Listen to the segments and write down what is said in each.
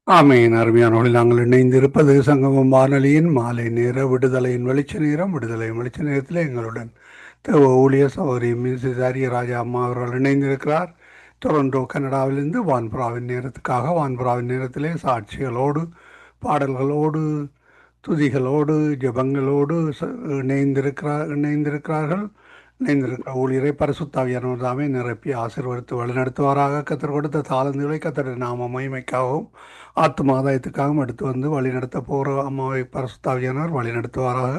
ஆமென். அருமையானவர்களே, நாங்கள் இணைந்திருப்பது சங்கமம் வானொலியின் மாலை நேர விடுதலையின் வெளிச்ச நேரம். விடுதலையின் வெளிச்ச நேரத்தில் எங்களுடன் தேவ ஊழியர் சகோதரி மிஸ்ஸஸ் ராஜா அம்மா அவர்கள் இணைந்திருக்கிறார். டொரண்டோ கனடாவிலிருந்து வான்புறாவின் நேரத்துக்காக வான்புறாவின் நேரத்திலே சாட்சிகளோடு, பாடல்களோடு, துதிகளோடு, ஜெபங்களோடு இணைந்திருக்கிறார்கள். இணைந்திருக்கிற ஊழியரை பரிசுத்தாவியானவர் தாமே நிரப்பி ஆசீர்வதித்து வழிநடத்துவாராக. கத்தர் கொடுத்த தாளந்துகளை கத்தருடைய நாம மகிமைக்காகவும் ஆத்தும ஆதாயத்துக்காகவும் எடுத்து வந்து வழிநடத்த போகிற அம்மாவை பரிசுத்தாவியானவர் வழிநடத்துவாராக.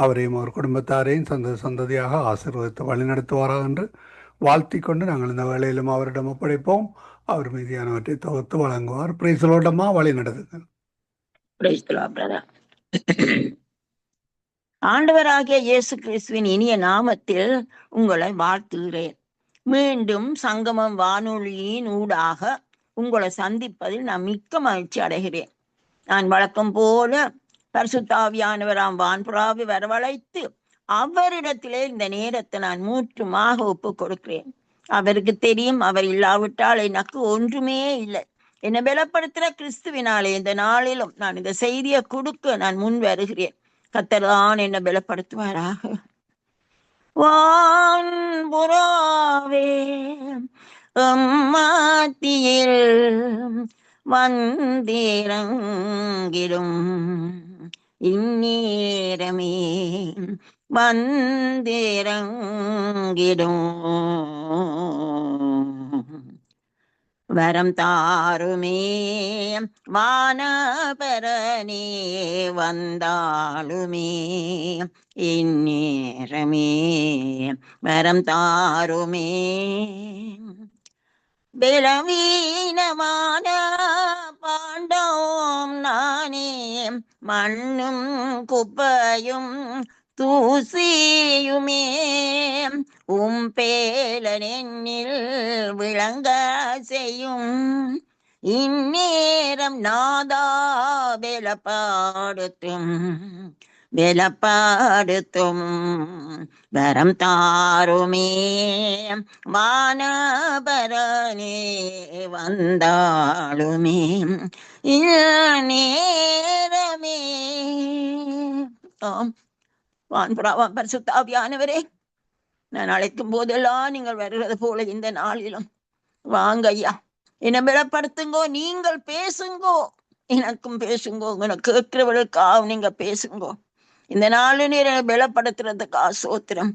அவரையும் அவர் குடும்பத்தாரையும் சந்ததியாக ஆசீர்வதித்து வழிநடத்துவாராக என்று வாழ்த்திக் கொண்டு நாங்கள் இந்த வேளையிலும் அவரிடம் ஒப்படைப்போம். அவர் மீதியானவற்றை தொகுத்து வழங்குவார். பிரைசலோட்டமா வழி நடத்துங்கள். Praise the Lord, brother. ஆண்டவராகிய இயேசு கிறிஸ்துவின் இனிய நாமத்தில் உங்களை வாழ்த்துகிறேன். மீண்டும் சங்கமம் வானொலியின் ஊடாக உங்களை சந்திப்பதில் நான் மிக்க மகிழ்ச்சி அடைகிறேன். நான் வழக்கம் போல பரிசுத்தாவியானவராம் வான்புறாவை வரவழைத்து அவரிடத்திலே இந்த நேரத்தை நான் மூற்றுமாக ஒப்பு கொடுக்கிறேன். அவருக்கு தெரியும், அவர் இல்லாவிட்டால் எனக்கு ஒன்றுமே இல்லை. என்னை பலப்படுத்துகிற கிறிஸ்துவினாலே இந்த நாளிலும் நான் இந்த செய்தியை கொடுக்க நான் முன் வருகிறேன். கர்த்தர்தான் என்னை பலப்படுத்துவாராக. வான்புறாவே மத்தியில் வந்திறங்கிடும் இந்நேரமே வந்திறங்கிடும் வரம் தாருமே வானபரனே வந்தாளுமே இந்நேரமே வரம் தாருமே. பலவீனமான பாண்டோம் நானே, மண்ணும் குப்பையும் தூசியுமே, பேலனெண்ணில் விளங்க செய்யும் இந்நேரம் நாதா பலப்படுத்தும் வரம் தாருமே வானபரனே வந்தாளுமே நேரமே. வான்புறாவாம் பரிசுத்தாவியானவரே, நான் அழைக்கும் போதெல்லாம் நீங்கள் வருகிறது போல இந்த நாளிலும் வாங்க ஐயா, என்னை பலப்படுத்துங்கோ. நீங்கள் பேசுங்கோ, எனக்கும் பேசுங்கோ. எனக்கு கேட்கிறவர்களுக்காக நீங்க பேசுங்கோ. இந்த நாலு நேரம் பலப்படுத்துறதுக்காக சோத்திரம்.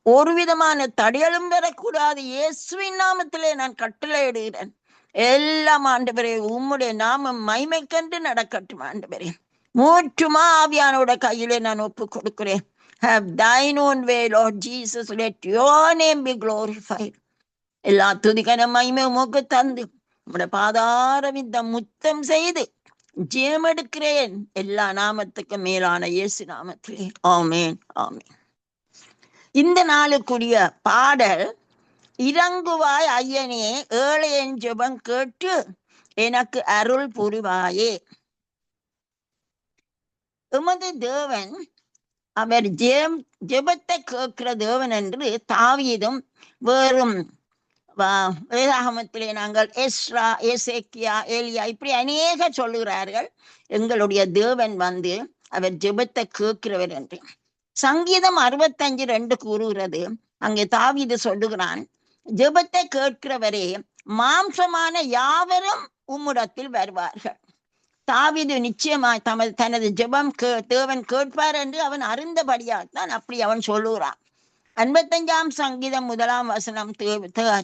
ஒரு விதமான தடையலும் வரக்கூடாது. இயேசுவின் நாமத்திலே நான் கட்டளையிடுகிறேன். எல்லாம் ஆண்டவரே உம்முடைய நாமம் மைமைக்கண்டு நடக்கட்டும். ஆண்டவரே மூற்றுமா ஆவியானோட கையிலே நான் ஒப்பு கொடுக்கிறேன். Have thine own way, Lord Jesus. Let your name be glorified. எல்லா துதிகன மகிமை உமக்கு தந்து உம்முடைய பாதார வித்தம் முத்தம் செய்து ஜெயமெடுக்கிறேன். எல்லா நாமத்துக்கு மேலான இயேசு நாமத்திலே ஆமேன், ஆமேன். இந்த நாளுக்குரிய பாடல், இறங்குவாய் ஐயனே ஏழையன் ஜெபம் கேட்டு எனக்கு அருள் புரிவாயே. எமது தேவன் அவர் ஜெபத்தை கேட்கிற தேவன் என்று தாவீதும் வேறும் வேதாகமத்திலே நாங்கள் எஸ்ரா, எசேக்கியா, ஏலியா இப்படி அநேக சொல்லுகிறார்கள். எங்களுடைய தேவன் அவர் ஜெபத்தை கேட்கிறவர் என்று. சங்கீதம் 65:2 கூறுகிறது. அங்கே தாவீது சொல்லுகிறான், ஜெபத்தை கேட்கிறவரே மாம்சமான யாவரும் உம்மிடத்தில் வருவார்கள். தாவீது நிச்சயமாய் தனது ஜெபம் தேவன் கேட்பார் என்று அவன் அறிந்தபடியால் தான் அப்படி அவன் சொல்லுகிறான். 55ஆம் சங்கீதம் 1ஆம் வசனம்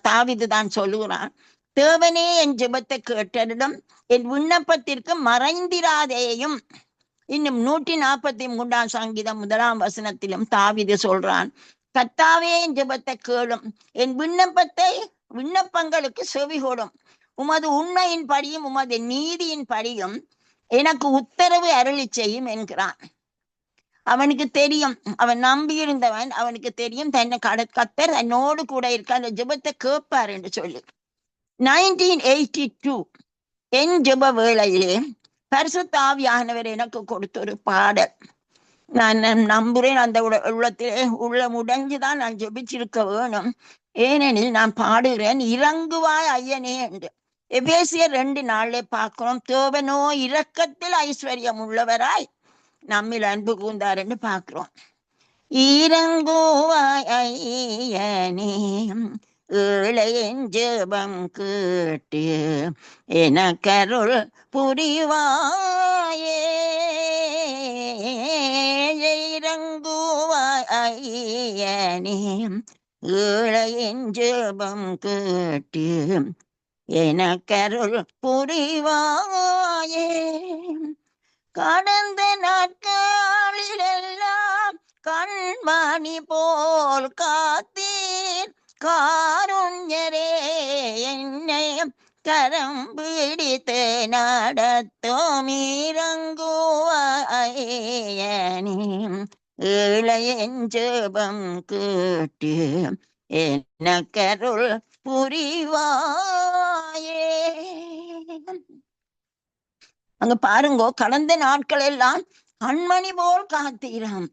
தாவீது தான் சொல்லுகிறான், தேவனே என் ஜெபத்தை கேட்டரிடம் என் விண்ணப்பத்திற்கு மறைந்திராதேயும். இன்னும் 143ஆம் சங்கீதம் 1ஆம் வசனத்திலும் தாவீது சொல்றான், கர்த்தாவே என் ஜெபத்தை கேளும், என் விண்ணப்பங்களுக்கு செவி கொடும், உமது உண்மையின் படியும் உமது நீதியின் படியும் எனக்கு உத்தரவு அருளி செய்யும் என்கிறான். அவனுக்கு தெரியும், அவன் நம்பியிருந்தவன், அவனுக்கு தெரியும் தன்னை கர்த்தர் தன்னோடு கூட இருக்க அந்த ஜெபத்தை கேட்பார் என்று சொல்லி. 1982 என் ஜெப வேளையிலே பரிசுத்த ஆவியானவர் எனக்கு கொடுத்த ஒரு பாடல். நான் நம்புறேன் அந்த உள்ளத்திலே உள்ள முடங்கிதான் நான் ஜெபிச்சிருக்க வேணும். ஏனெனில் நான் பாடுகிறேன், இறங்குவாய் ஐயனே என்று. எபேசியர் 2:4 பார்க்கிறோம். தேவனோ இரக்கத்தில் ஐஸ்வர்யம் உள்ளவராய் நம்மில் அன்பு கூர்ந்தாருன்னு பார்க்கிறோம். இறங்குவாய் ஐயனே, ஏழையின் ஜெபம் கேட்டு எனக்கருள் புரிவாயே. இறங்குவாய் ஐயனே, ஏழையின் ஜெபம் கேட்டு எனக்கருள் புரிவாயே. கடந்த நாட்களிலெல்லாம் கண்மணி போல் காத்தீர், காருண்யரே என்னை கரம் பிடித்து நடத்தும். இறங்குவாயனே, ஏழையின் ஜெபம் கேட்டு எனக்கருள் புரிவாயே. அங்க பாருங்கோ, கடந்த நாட்கள் எல்லாம் கண்மணி போல் காத்தீராம்.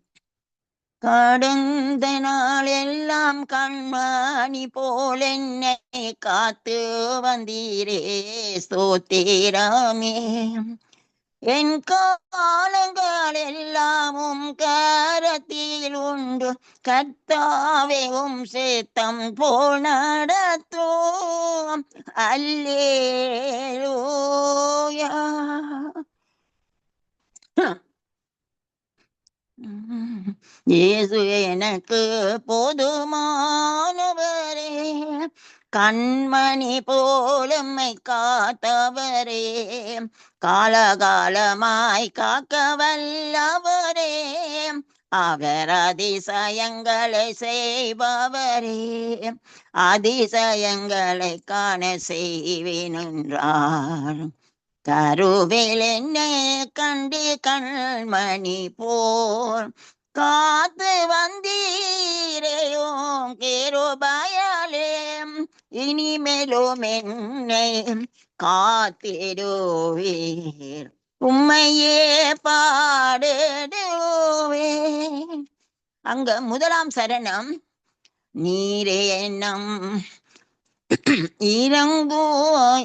கடந்த நாள் எல்லாம் கண்மணி போல் என்னை காத்து வந்தீரே, ஸ்தோத்திரமே. என் காலங்கள் எல்லாமும் கரத்தில் உண்டு, கர்த்தாவேவும் சேத்தம் போல் நடத்தும். அல்லேலூயா. இயேசு எனக்கு போதுமானவரே, கண்மணி போலம்மை காத்தவரே, காலகாலமாய் காக்க வல்லவரே, அவர் அதிசயங்களை செய்பவரே, அதிசயங்களை காண செய்வேனென்றார். கருவில் என்னை கண்டு கண்மணி போல் காத்து வந்தீரேயும் கிருபையாலே, இனிமேலும் என்னை காத்திடுவீர், உம்மையே பாடிடுவேன். அங்க முதலாம் சரணம், நீரே நம் இறங்குவாயனே,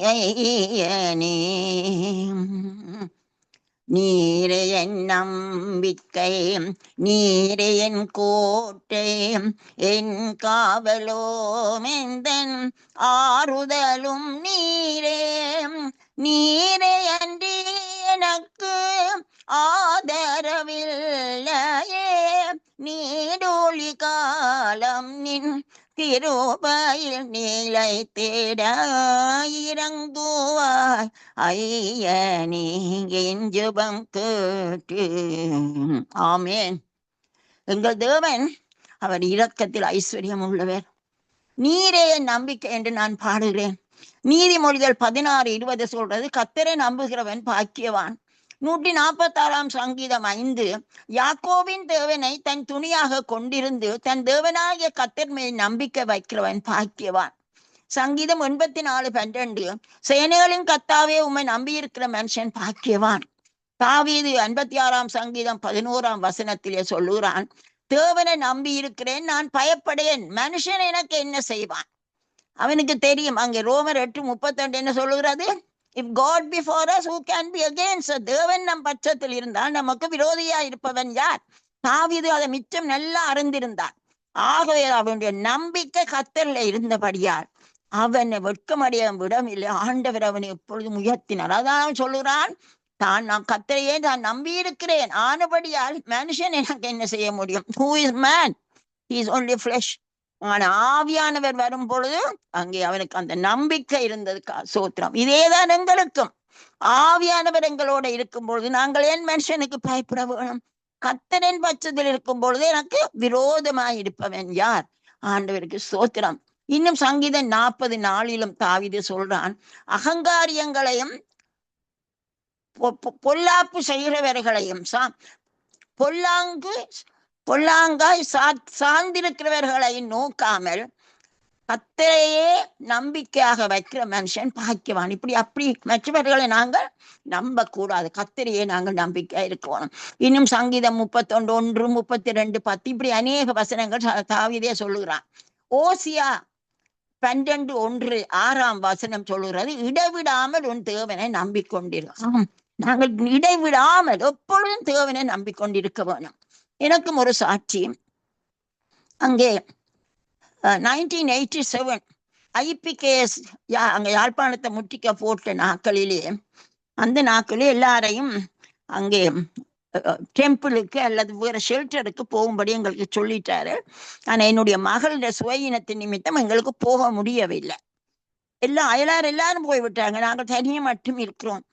நீரே என் நம்பிக்கை, நீரே என் கோட்டை, என் காவலும் எந்தன் ஆறுதலும் நீரே, நீரே அன்றி எனக்கு ஆதரவில்லையே, நீடொளி காலம் நின் கிருபையில் நிலைத்திட இறங்குவாய் ஐயனே, என் ஜெபம் கேட்டு. ஆமென். எங்கள் தேவன் அவர் இரக்கத்தில் ஐஸ்வர்யம் உள்ளவர். நீரே என் நம்பிக்கை என்று நான் பாடுகிறேன். நீதிமொழிகள் 16:20 சொல்றது, கர்த்தரை நம்புகிறவன் பாக்கியவான். 146 சங்கீதம் 5, யாக்கோபின் தேவனை தன் துணியாக கொண்டிருந்து தன் தேவனாகிய கர்த்தர் மேல் நம்பிக்கை வைக்கிறவன் பாக்கியவான். சங்கீதம் 84:12, சேனைகளின் கர்த்தாவே உம்மை நம்பியிருக்கிற மனுஷன் பாக்கியவான். தாவீது 56 சங்கீதம் 11 சொல்லுகிறான், தேவனை நம்பி இருக்கிறேன், நான் பயப்படேன், மனுஷன் எனக்கு என்ன செய்வான். அவனுக்கு தெரியும். அங்கே ரோமர் 8:32 என்ன சொல்லுகிறது? If God be for us, who can be against us? தேவன் நம் பட்சத்தில் இருந்தால் நமக்கு விரோதியா இருப்பவன் யார்? தாவீது அதை மிச்சம் நல்லா அறிந்திருந்தான். ஆகவே அவனுடைய நம்பிக்கை கர்த்தரில் இருந்தபடியால் அவனை வெட்கமடைய விடவில்லை. ஆண்டவர் அவனை எப்பொழுதும் உயர்த்தினார். அதான் சொல்லுகிறான், நான் கர்த்தரையே நான் நம்பி இருக்கிறேன், ஆனபடியால் மனுஷன் எனக்கு என்ன செய்ய முடியும்? Who is man? He is only flesh. ஆனா ஆவியானவர் வரும் பொழுது அங்கே அவனுக்கு அந்த நம்பிக்கை இருந்தது. சோத்திரம். இதேதான் எங்களுக்கும். ஆவியானவர் எங்களோட இருக்கும் பொழுது நாங்கள் ஏன் மனுஷனுக்கு பயப்பட வேணும்? கர்த்தரின் பட்சத்தில் இருக்கும் பொழுது எனக்கு விரோதமாய் இருப்பவன் யார்? ஆண்டவருக்கு சோத்திரம். இன்னும் சங்கீதம் 40:4 தாவீது சொல்றான், அகங்காரியங்களையும் பொல்லாப்பு செய்கிறவர்களையும் பொல்லாங்காய் சார்ந்திருக்கிறவர்களை நோக்காமல் கர்த்தரையே நம்பிக்கையாக வைக்கிற மனுஷன் பாக்கியவான். அப்படி மற்றவர்களை நாங்கள் நம்ப கூடாது, கர்த்தரையே நாங்கள் நம்பிக்கையா இருக்கணும். இன்னும் சங்கீதம் 31:1, 32:10 இப்படி அநேக வசனங்கள் தாவீதே சொல்லுகிறான். ஓசியா 12:1-6 சொல்லுகிறது, இடைவிடாமல் உன் தேவனை நம்பிக்கொண்டிருக்கிறோம். நாங்கள் இடைவிடாமல் எப்பொழுதும் தேவனை நம்பிக்கொண்டிருக்க வேணும். எனக்கும் ஒரு சாட்சி. அங்கே 1987 IPKS அங்க யாழ்ப்பாணத்தை முட்டிக்க போட்ட நாட்களிலே, அந்த நாட்களே எல்லாரையும் அங்கே டெம்பிளுக்கு அல்லது வேற ஷெல்டருக்கு போகும்படி எங்களுக்கு சொல்லிட்டாரு. ஆனா என்னுடைய மகளுடைய சுயினத்தின் நிமித்தம் எங்களுக்கு போக முடியவில்லை. எல்லாரும் போய்விட்டாங்க, நாங்கள் தனியே மட்டும் இருக்கிறோம்.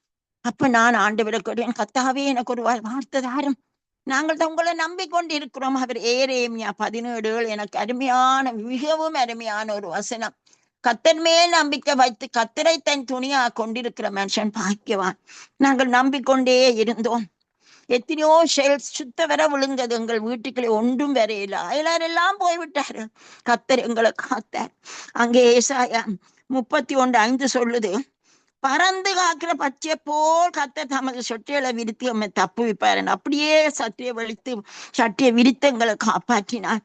அப்ப நான் ஆண்டவரை கேட்டேன், கர்த்தாவே எனக்கு ஒரு வார்த்தை தாரும், நாங்கள் தான் உங்களை நம்பிக்கொண்டு இருக்கிறோம். அவர் எரேமியா 17 எனக்கு அருமையான, மிகவும் அருமையான ஒரு வசனம். கர்த்தர் மேல் நம்பிக்கை வைத்து கர்த்தரை தன் துணியா கொண்டிருக்கிற மனுஷன் பாக்கியவான். நாங்கள் நம்பிக்கொண்டே இருந்தோம். எத்தனையோ ஷெல்ஸ் சுத்த வர விழுந்தது, எங்கள் வீட்டுக்குள்ளே ஒன்றும் வரையில. எல்லாம் போய்விட்டாரு, கர்த்தர் எங்களை காத்தார். அங்கே ஏசாயா 31:5 சொல்லுது, பறந்து காக்கிற பச்சை போல் கர்த்தர் தமது சொட்டைகளை விரித்து நம்மை தப்பு வைப்பாரு. அப்படியே சட்டியை வலித்து சட்டியை விரித்து எங்களை காப்பாற்றினார்.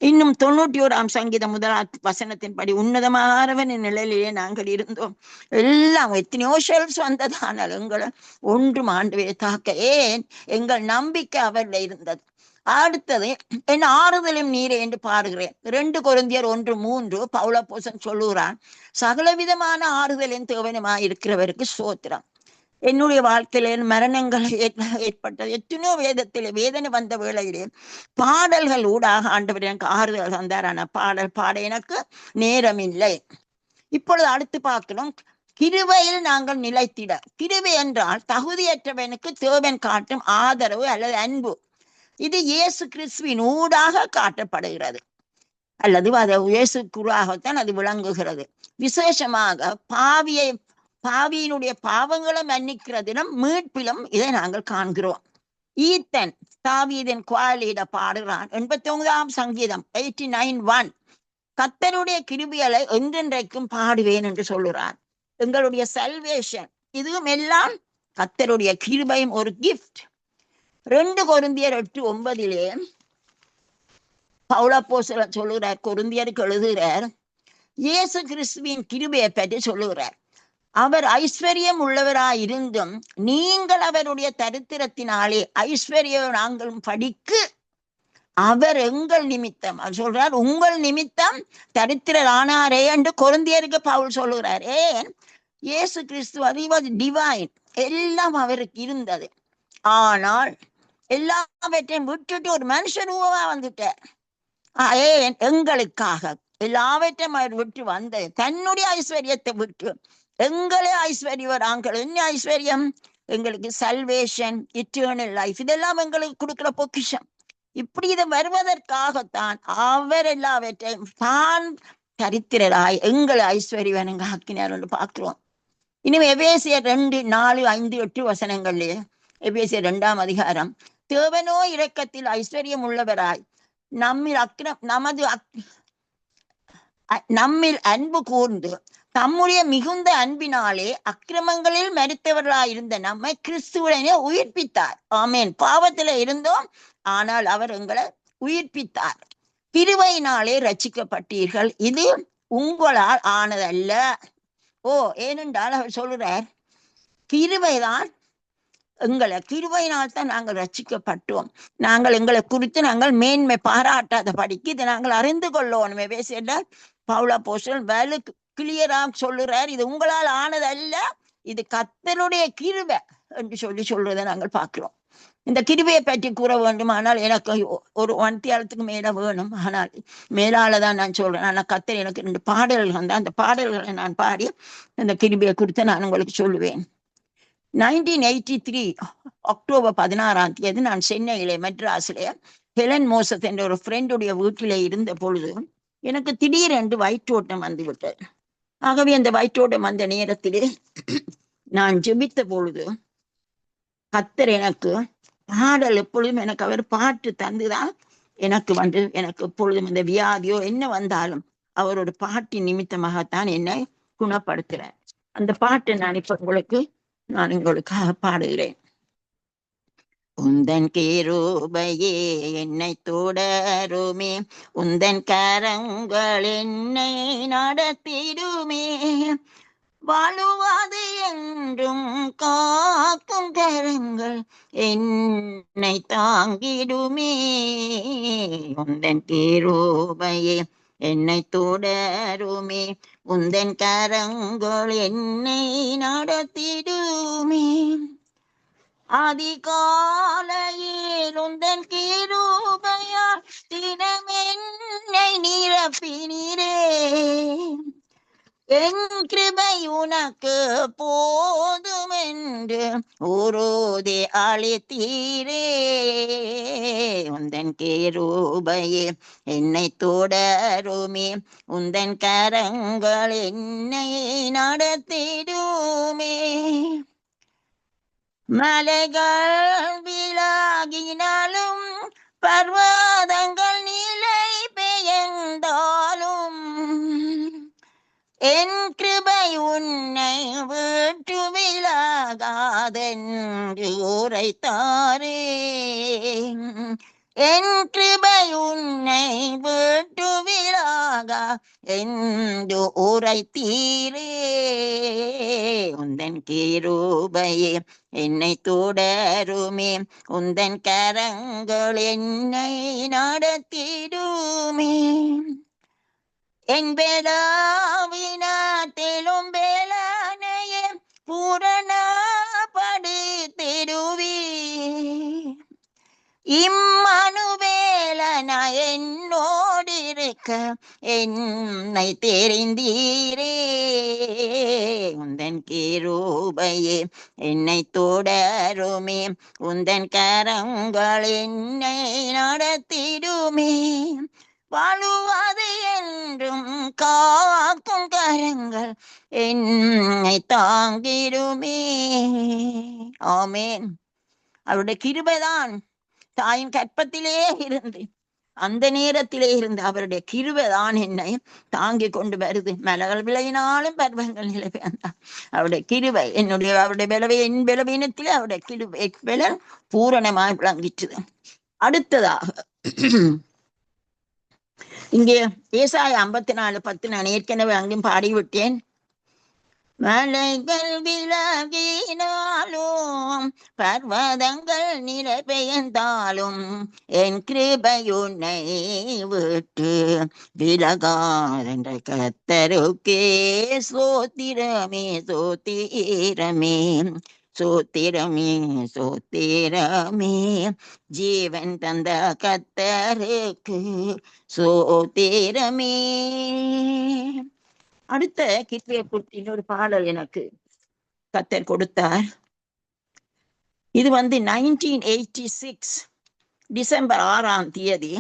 இன்னும் 91ஆம் சங்கீதம் 1 வசனத்தின்படி, உன்னதமானவன் நிலையிலேயே நாங்கள் இருந்தோம். எல்லாம் எத்தனையோ ஷெல்ஸ் வந்தது, ஆனால் எங்களை ஒன்றும் ஆண்டவரை தாக்க. ஏன்? எங்கள் நம்பிக்கை அவர்ல இருந்தது. அடுத்தது, என் ஆறுதலும் நீரே என்று பாடுகிறேன். 2 கொரிந்தியர் 1:3 பவுலப்போசன் சொல்லுகிறான், சகலவிதமான ஆறுதலின் தேவனுமாய் இருக்கிறவருக்கு ஸ்தோத்திரம். என்னுடைய வாழ்க்கையில மரணங்கள் ஏற்பட்டது, எத்தனையோ வேதனை வந்த வேளையிலே பாடல்கள் ஊடாக ஆண்டவர் எனக்கு ஆறுதல் தந்தார். ஆனா பாட எனக்கு நேரம் இல்லை. இப்பொழுது அடுத்து பார்க்கணும், கிருபையில் நாங்கள் நிலைத்திட. கிருபை என்றால் தகுதியற்றவனுக்கு தேவன் காட்டும் ஆதரவு அல்லது அன்பு. இது இயேசு கிறிஸ்துவின் ஊடாக காட்டப்படுகிறது, அல்லது அது இயேசுக்குள்ளாகத்தான் அது விளங்குகிறது. விசேஷமாக பாவியினுடைய பாவங்களை மன்னிக்கிறதிலும் மீட்பிலும் இதை நாங்கள் காண்கிறோம். ஈத்தன் தாவீதின் குவாலியிட பாடுகிறான். 89ஆம் சங்கீதம் 89:1 கர்த்தருடைய கிருபைகளை என்றென்றைக்கும் பாடுவேன் என்று சொல்லுறான். எங்களுடைய சல்வேஷன் இதுவும் எல்லாம் கர்த்தருடைய கிருபையும் ஒரு கிஃப்ட். 2 கொரிந்தியர் 8:9 பவுலப்போஸ்தலன் சொல்லுகிறார், கொரிந்தியருக்கு எழுதுகிறார், இயேசு கிறிஸ்துவின் கிருபையை பற்றி சொல்லுகிறார். அவர் ஐஸ்வர்யம் உள்ளவராயிருந்தும் நீங்கள் அவருடைய தரித்திரத்தினாலே ஐஸ்வர்யம் நாங்களும் படிக்கு அவர் எங்கள் நிமித்தம், அவர் சொல்றார், உங்கள் நிமித்தம் தரித்திரர் ஆனாரே என்று கொரிந்தியருக்கு பவுல் சொல்லுகிறார். ஏன்? இயேசு கிறிஸ்து அறிவது டிவைன், எல்லாம் அவருக்கு இருந்தது. ஆனால் எல்லாவற்றையும் விட்டுட்டு ஒரு மனுஷன் ரூபமா வந்துட்டார். ஏன்? எங்களுக்காக எல்லாவற்றையும் அவர் விட்டு வந்த தன்னுடைய ஐஸ்வர்யத்தை விட்டு எங்களே ஐஸ்வர்யம். நாங்கள் என்ன ஐஸ்வர்யம்? எங்களுக்கு சல்வேஷன், இட்டர்னல் லைஃப், இதெல்லாம் எங்களுக்கு கொடுக்கிற பொக்கிஷம். இப்படி இது வருவதற்காகத்தான் அவர் எல்லாவற்றையும் தான் தரித்திரராய் எங்களை ஐஸ்வர்யம் ஆக்கினார் என்று பார்க்கிறோம். இனிமே எபேசியர் 2:4-5-8 வசனங்கள்லயே, எபேசியர் 2ஆம் அதிகாரம், தேவனோ இரக்கத்தில் ஐஸ்வர்யம் உள்ளவராய் நம்மில் அன்பு கூர்ந்து தம்முடைய மிகுந்த அன்பினாலே அக்கிரமங்களில் மரித்தவர்களாயிருந்த நம்மை கிறிஸ்துவுடனே உயிர்ப்பித்தார். ஆமேன். பாவத்தில இருந்தோம், ஆனால் அவர் எங்களை உயிர்ப்பித்தார். கிருபையினாலே ரட்சிக்கப்பட்டீர்கள், இது உங்களால் ஆனதல்ல. ஏனென்றால் அவர் சொல்றார், கிருபைதான் கிருபையினால் தான் நாங்கள் ரட்சிக்கப்பட்டோம். நாங்கள் எங்களை குறித்து நாங்கள் மேன்மை பாராட்டாத படிக்கு இதை நாங்கள் அறிந்து கொள்ளணும். எபேசியர்ல பவுலப்போஸ்தலன் வேலை கிளியரா சொல்லுறார், இது உங்களால் ஆனதல்ல, இது கர்த்தருடைய கிருபை என்று சொல்றதை நாங்கள் பார்க்கிறோம். இந்த கிருபையை பற்றி கூற வேண்டுமானால் எனக்கு ஒரு 1 தியாலத்துக்கு மேல வேணும். ஆனால் மேலாலதான் நான் சொல்றேன். ஆனா கர்த்தர் எனக்கு 2 பாடல்கள் தான், அந்த பாடல்களை நான் பாடி இந்த கிருபையை குறித்து நான் உங்களுக்கு சொல்லுவேன். 1983 அக்டோபர் 16 நான் சென்னையிலே மெட்ராஸிலே ஹெலன் மோசத் என்ற ஒரு ஃப்ரெண்டுடைய வீட்டிலே இருந்த பொழுது எனக்கு திடீரென்று வயிற்றோட்டம் வந்து விட்டது. ஆகவே அந்த வயிற்றோட்டம் வந்த நேரத்திலே நான் ஜெபித்த பொழுது கர்த்தர் எனக்கு பாடல், எப்பொழுதும் எனக்கு அவர் பாட்டு தந்துதான் எனக்கு எப்பொழுதும் இந்த வியாதியோ என்ன வந்தாலும் அவரோட பாட்டின் நிமித்தமாகத்தான் என்னை குணப்படுத்துறார். அந்த பாட்டை நான் இப்ப உங்களுக்கு பாடுகிறேன். உந்தன் கிருபையே என்னை தொடருமே, உந்தன் கரங்கள் என்னை நடத்திடுமே, வாழுவாது என்றும் காக்கும் கரங்கள் என்னை தாங்கிடுமே. உந்தன் கிருபையே என்னை தொடருமே, உந்தன் கரங்கள் என்னை நடத்திடுமே, அதிகாலையில் உந்தன் கிருபையால் தினம் என்னை நிரப்பினீரே, என் கிருபை உனக்கு போதுமென்று உறுதி அளித்தீரே. உந்தன் கிருபையே என்னை தொடருமே, உந்தன் கரங்கள் என்னை நடத்திடுமே, மலைகள் விலகினாலும் பர்வதங்கள் நிலை பெயர்ந்தாலும் என் கிருபை உன்னை விட்டு விலகாதென்று உரைத்தாரே, என் கிருபை உன்னை விட்டு விலகா என்று உரைத்தீரே. உந்தன் கிருபையே என்னை தொடருமே, உந்தன் கரங்கள் என்னை நடத்திடுமே, என் பேராவினத்திலும் பேலனையே பூரணப்படுத்திடுவே, இம்மானுவேலனா என்னோடிருக்க என்னை தெரிந்தீரே. உந்தன் கிருபையே என்னை தொடருமே, உந்தன் கரங்கள் என்னை நடத்திடுமே, வாழுவாது என்றும் காக்கும் கரங்கள் என்னை தாங்கிடுமே. ஆமேன். அவருடைய கிருபைதான் தாயின் கற்பத்திலே இருந்து அந்த நேரத்திலே இருந்து அவருடைய கிருபைதான் என்னை தாங்கி கொண்டு வருது. மலர்கள் விளையினாலும் பருவங்கள் நிலை வேண்டாம், அவருடைய கிருபை அவருடைய விளவை என் விளவீனத்திலே அவருடைய கிருபை விளல் பூரணமாய் விளங்கிற்று. அடுத்ததாக இங்கே ஏசாயா 54:10 நான் ஏற்கனவே அங்கும் பாடிவிட்டேன். மலைகள் விலகினாலும் பர்வதங்கள் நிலை பெயர்ந்தாலும் என் கிருபை உன்னை விட்டு விலகாதென்ற கர்த்தருக்கே ஸ்தோத்திரமே, ஸ்தோத்திரமே, சோத்திரமே, சோத்திரமே, ஜீவன் தந்த கர்த்தருக்கு சோத்திரமே. அடுத்த கிருபையை குறித்து இன்னொரு பாடல் எனக்கு கர்த்தர் கொடுத்தார். இது 1986 டிசம்பர் 6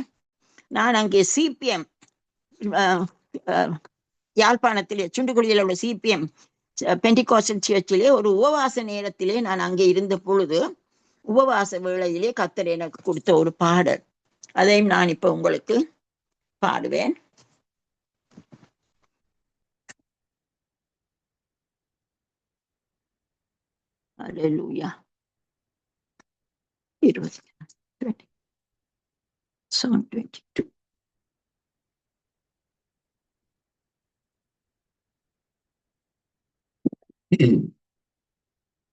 நான் அங்கே சிபிஎம் யாழ்ப்பாணத்திலே சுண்டுக்குழியில் உள்ள சிபிஎம் பெண்டிகாஸ்டல் சர்ச்சிலே ஒரு உபவாச நேரத்திலே நான் அங்கே இருந்த பொழுது உபவாச வேளையிலே கர்த்தர் எனக்கு கொடுத்த ஒரு பாடல், அதையும் நான் இப்ப உங்களுக்கு பாடுவேன். அல்லேலூயா. 22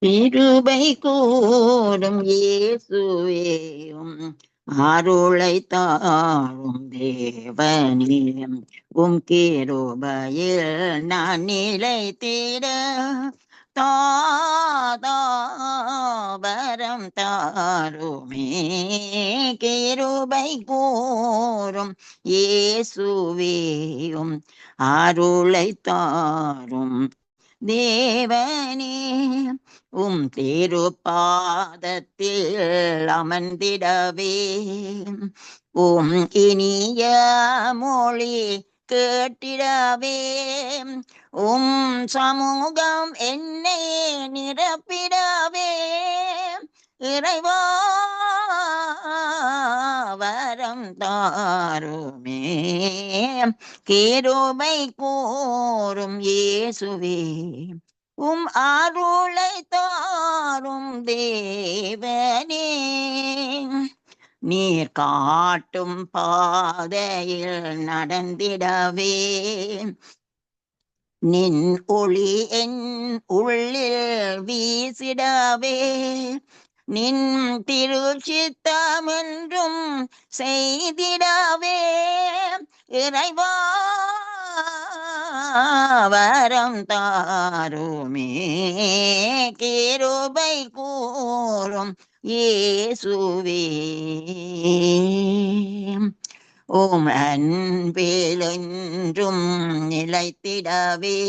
கிருபை கூடும் இயேசுவேயும் அருளை தாழும் தேவனே, கிருபையில் நான் நிலைத்திட தாதாவரம் தாருமே. கிருபை கூறும் இயேசுவேயும் அருளை தாரும் தேவனே, திருப்பாதத்தில் அமர்ந்திடவே இனிய மொழி கேட்டிடவே சமூகம் என்னை நிரப்பிடவே இறைவா வரம் தாருமே. கிருபை கூறும் இயேசுவே அருளை தாரும் தேவனே. நீர் காட்டும் பாதையில் நடந்திடவே நின் ஒளி என் உள்ளில் வீசிடவே நின் திருச்சித்தமென்றும் செய்திடவே இறைவா வரம் தாருமே கிருபை கூறும் இயேசுவே ஓம் அன்பிலென்றும் நிலைத்திடவே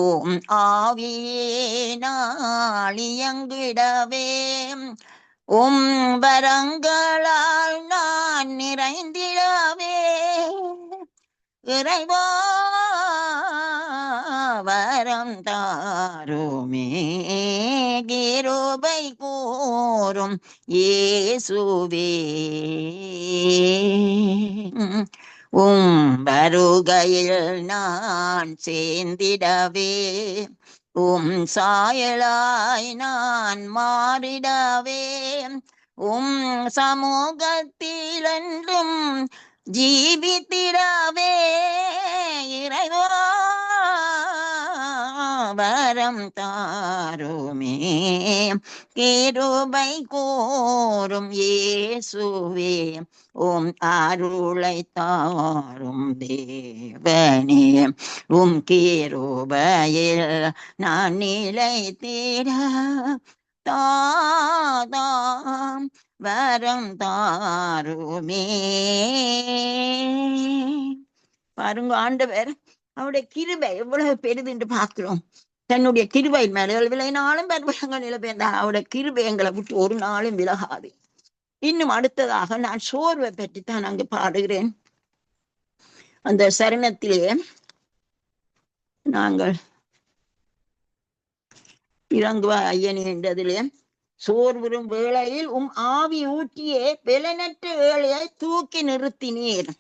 ஓம் ஆவியினால் இயங்கிடவே உம் வரங்களால் நான் நிறைந்திடவே இறைவா வரம் தாருமே கிருபை கூறும் இயேசுவே உம் வருகையில் நான் சேர்ந்திடவே உம் சாயலாய் நான் மாறிடவே உம் சமூகத்தில் என்றும் ஜீவித்திடவே இறைவா வரம் தாருமே கிருபை கூறும் இயேசுவே உம் அருளை தாரும் தேவனே உம் கிருபையில் நான் நிலைத்திட தாதாம் வரம் தாருமே. பாருங்க, ஆண்டவர் அவருடைய கிருபை எவ்வளவு பெரிது என்று பார்க்கிறோம். தன்னுடைய கிருபை மேல விளையினாலும் பெருமையங்கள் நிலப்பேர்ந்தால் அவருடைய கிருபை எங்களை விட்டு ஒரு நாளும் விலகாது. இன்னும் அடுத்ததாக நான் சோர்வை பற்றித்தான் அங்கு பாடுகிறேன். அந்த சரணத்திலே நாங்கள் இறங்குவா ஐயனி என்றதிலே சோர்வரும் வேளையில் உம் ஆவி ஊற்றியே பெலனற்ற வேளையை தூக்கி நிறுத்தினீர்.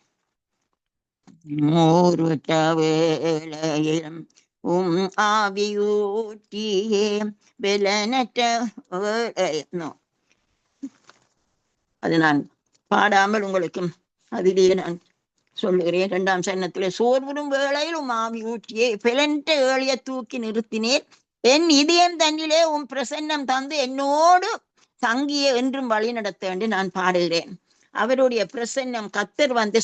மோருற்ற வேளையில் உம் ஆவி ஊற்றியே பெலனற்ற வேளை. அது நான் பாடாமல் உங்களுக்கும் அதிலே நான் சொல்லுகிறேன். 2ஆம் சரணத்திலே சோர்வரும் வேளையில் உம் ஆவி ஊற்றியே பெலனற்ற வேளையை தூக்கி நிறுத்தினீர். என் இதயம் தன்னிலே உம் பிரசன்னம் தந்து என்னோடு தங்கிய என்றும் வழி நடத்த என்று நான் பாடுகிறேன். அவருடைய பிரசன்னம் கத்தர் அது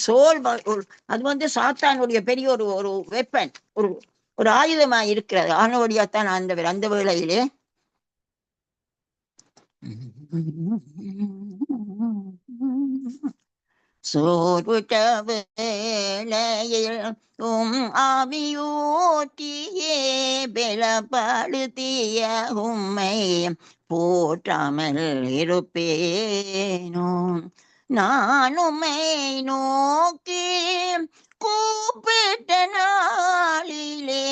சாத்தானுடைய பெரிய ஒரு வெப்பன், ஒரு ஆயுதமாய் இருக்கிறது. ஆனோடியாத்தான் ஆண்டவர் அந்த வேளையிலே சோர்வுற்ற வேளையில் உம் ஆவியூற்றியே பலப்படுத்திய உம்மை போற்றாமல் இருப்பேனோ. நான் உம்மை நோக்கி கூப்பிட்ட நாளிலே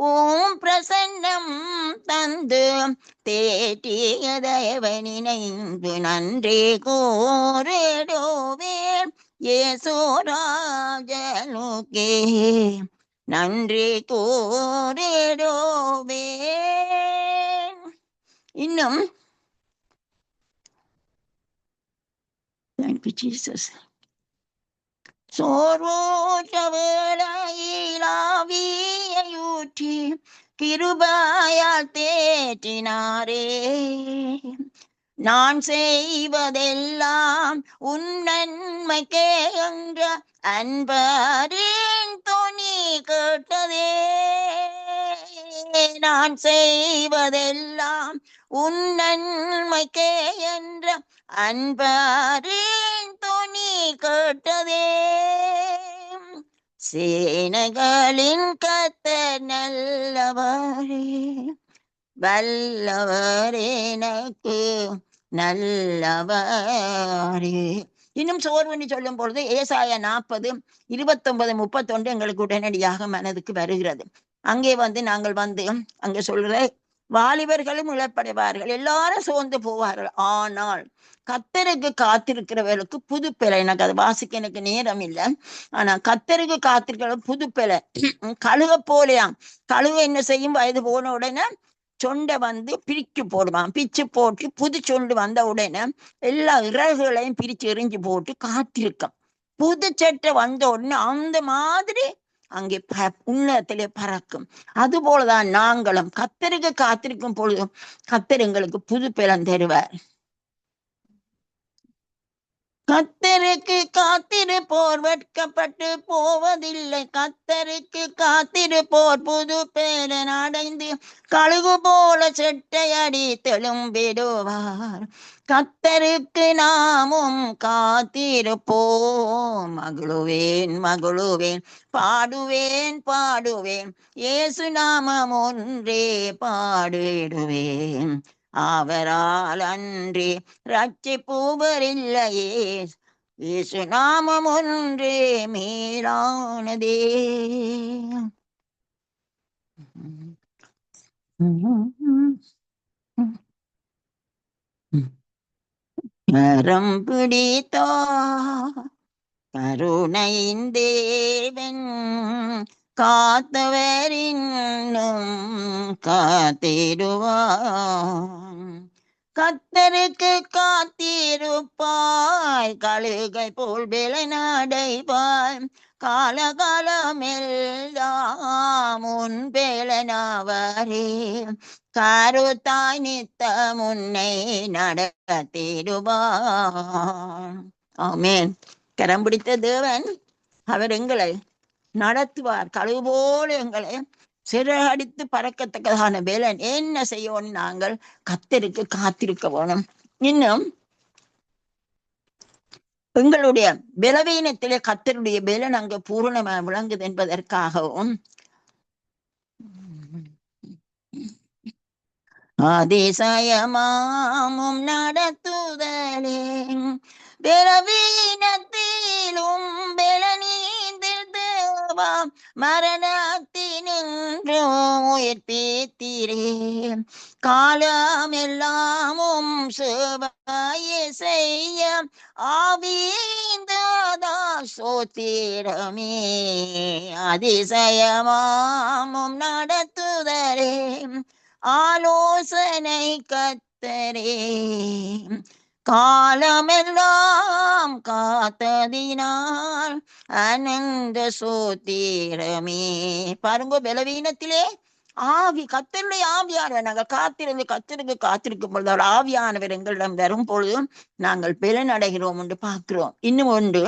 உம் பிரசன்னம் தந்து தேற்றிய தேவனை நினைந்து நன்றி கூறிடுவேன். இயேசுராஜனுக்கே நன்றி கூறிடுவேன். இன்னும் சோர்வோற்ற வேளையிலாவியூற்றி கிருபையால் தேற்றினாரே. நான் செய்வதெல்லாம் உன் நன்மைக்கே என்ற அன்பரின் துணி கேட்டதே. நான் செய்வதெல்லாம் உன் நன்மைக்கே என்ற அன்பரின் துணி கேட்டதே. சேனைகளின் கர்த்தர் நல்லவரே, வல்லவர் எனக்கு நல்லவரே. இன்னும் சோர்வுன்னு சொல்லும் பொழுது ஏசாயா 40:29-31 எங்களுக்கு உடனடியாக மனதுக்கு வருகிறது. அங்கே நாங்கள் அங்கே சொல்ற வாலிபர்களும் இழப்படைவார்கள், எல்லாரும் சோர்ந்து போவார்கள். ஆனால் கத்தருக்கு காத்திருக்கிறவர்களுக்கு புதுப்பெலை. எனக்கு அது வாசிக்க எனக்கு நேரம் இல்லை. ஆனா கத்தருக்கு காத்திருக்கிற புதுப்பெலை கழுக போலையாம். கழுகு என்ன செய்யும்? வயது போன உடனே சொண்டை வந்து பிரிச்சு போடுவான். பிச்சு போட்டு புது சொண்டு வந்த உடனே எல்லா இறகுகளையும் பிரிச்சு எறிஞ்சு போட்டு காத்திருக்கும். புது சட்டை வந்த உடனே அந்த மாதிரி அங்கே உன்னத்திலே பறக்கும். அது போலதான் நாங்களும் கத்தருக்கு காத்திருக்கும் பொழுது கத்தர் எங்களுக்கு புது பலன் தருவார். கத்தருக்கு காத்திருப்போர் வெட்கப்பட்டு போவதில்லை. கத்தருக்கு காத்திருப்போர் புது பேரன் அடைந்து கழுகு போல செட்டையடி தெளும்பிடுவார். கத்தருக்கு நாமும் காத்திருப்போம். மகிழுவேன் மகிழுவேன் பாடுவேன் பாடுவேன் இயேசு நாமம் ஒன்றே பாடிடுவேன். அவரால் அன்றி ரட்சிப்பூவரில்லையே. இயேசு நாமம் ஒன்றே மேலானதே. கரம் பிடித்தா கருணையின் தேவன் காத்தவரின்னும் காத்திடுவான். கத்தருக்கு காத்திருப்பாய் கழுகை போல் பெலனடைவாய். காலகாலமெல்லாம் உன் பெலனவரே கருத்தாய் நித்த முன்னை நடத்திடுவான். ஆமென். கரம் பிடித்த தேவன் அவர் எங்களை நடத்துவார். கழுகு போல எங்களை சிறகடித்து பறக்கத்தக்கதான வேலன் என்ன செய்யணும்? நாங்கள் கத்தருக்கு காத்திருக்க வேணும். இன்னும் எங்களுடைய பலவீனத்திலே கத்தருடைய வேலன் அங்கு பூரணமாக விளங்குது என்பதற்காகவும் அதிசயமாமும் நடத்துதலே பலவீனத்திலும் பலனீந்தில் தேவா மரணத்தினின்றும் உயிர்ப்பித்தீரே. காலமெல்லாமும் சேவைய செய்ய ஆவீந்ததா சோத்திரமே. அதிசயமாமும் நடத்துதலே ஆலோசனை கத்தரே. காலமெல்லாம் காத்ததினால் அனந்த சோத்திரமே. பாருங்க, பலவீனத்திலே ஆவி கத்தருடைய ஆவியானவர் நாங்கள் காத்திருந்து கத்தருக்கு காத்திருக்கும் பொழுது அவர் ஆவியானவர் எங்களிடம் வரும் பொழுது நாங்கள் பலனடைகிறோம் என்று பார்க்கிறோம். இன்னும் ஒன்று,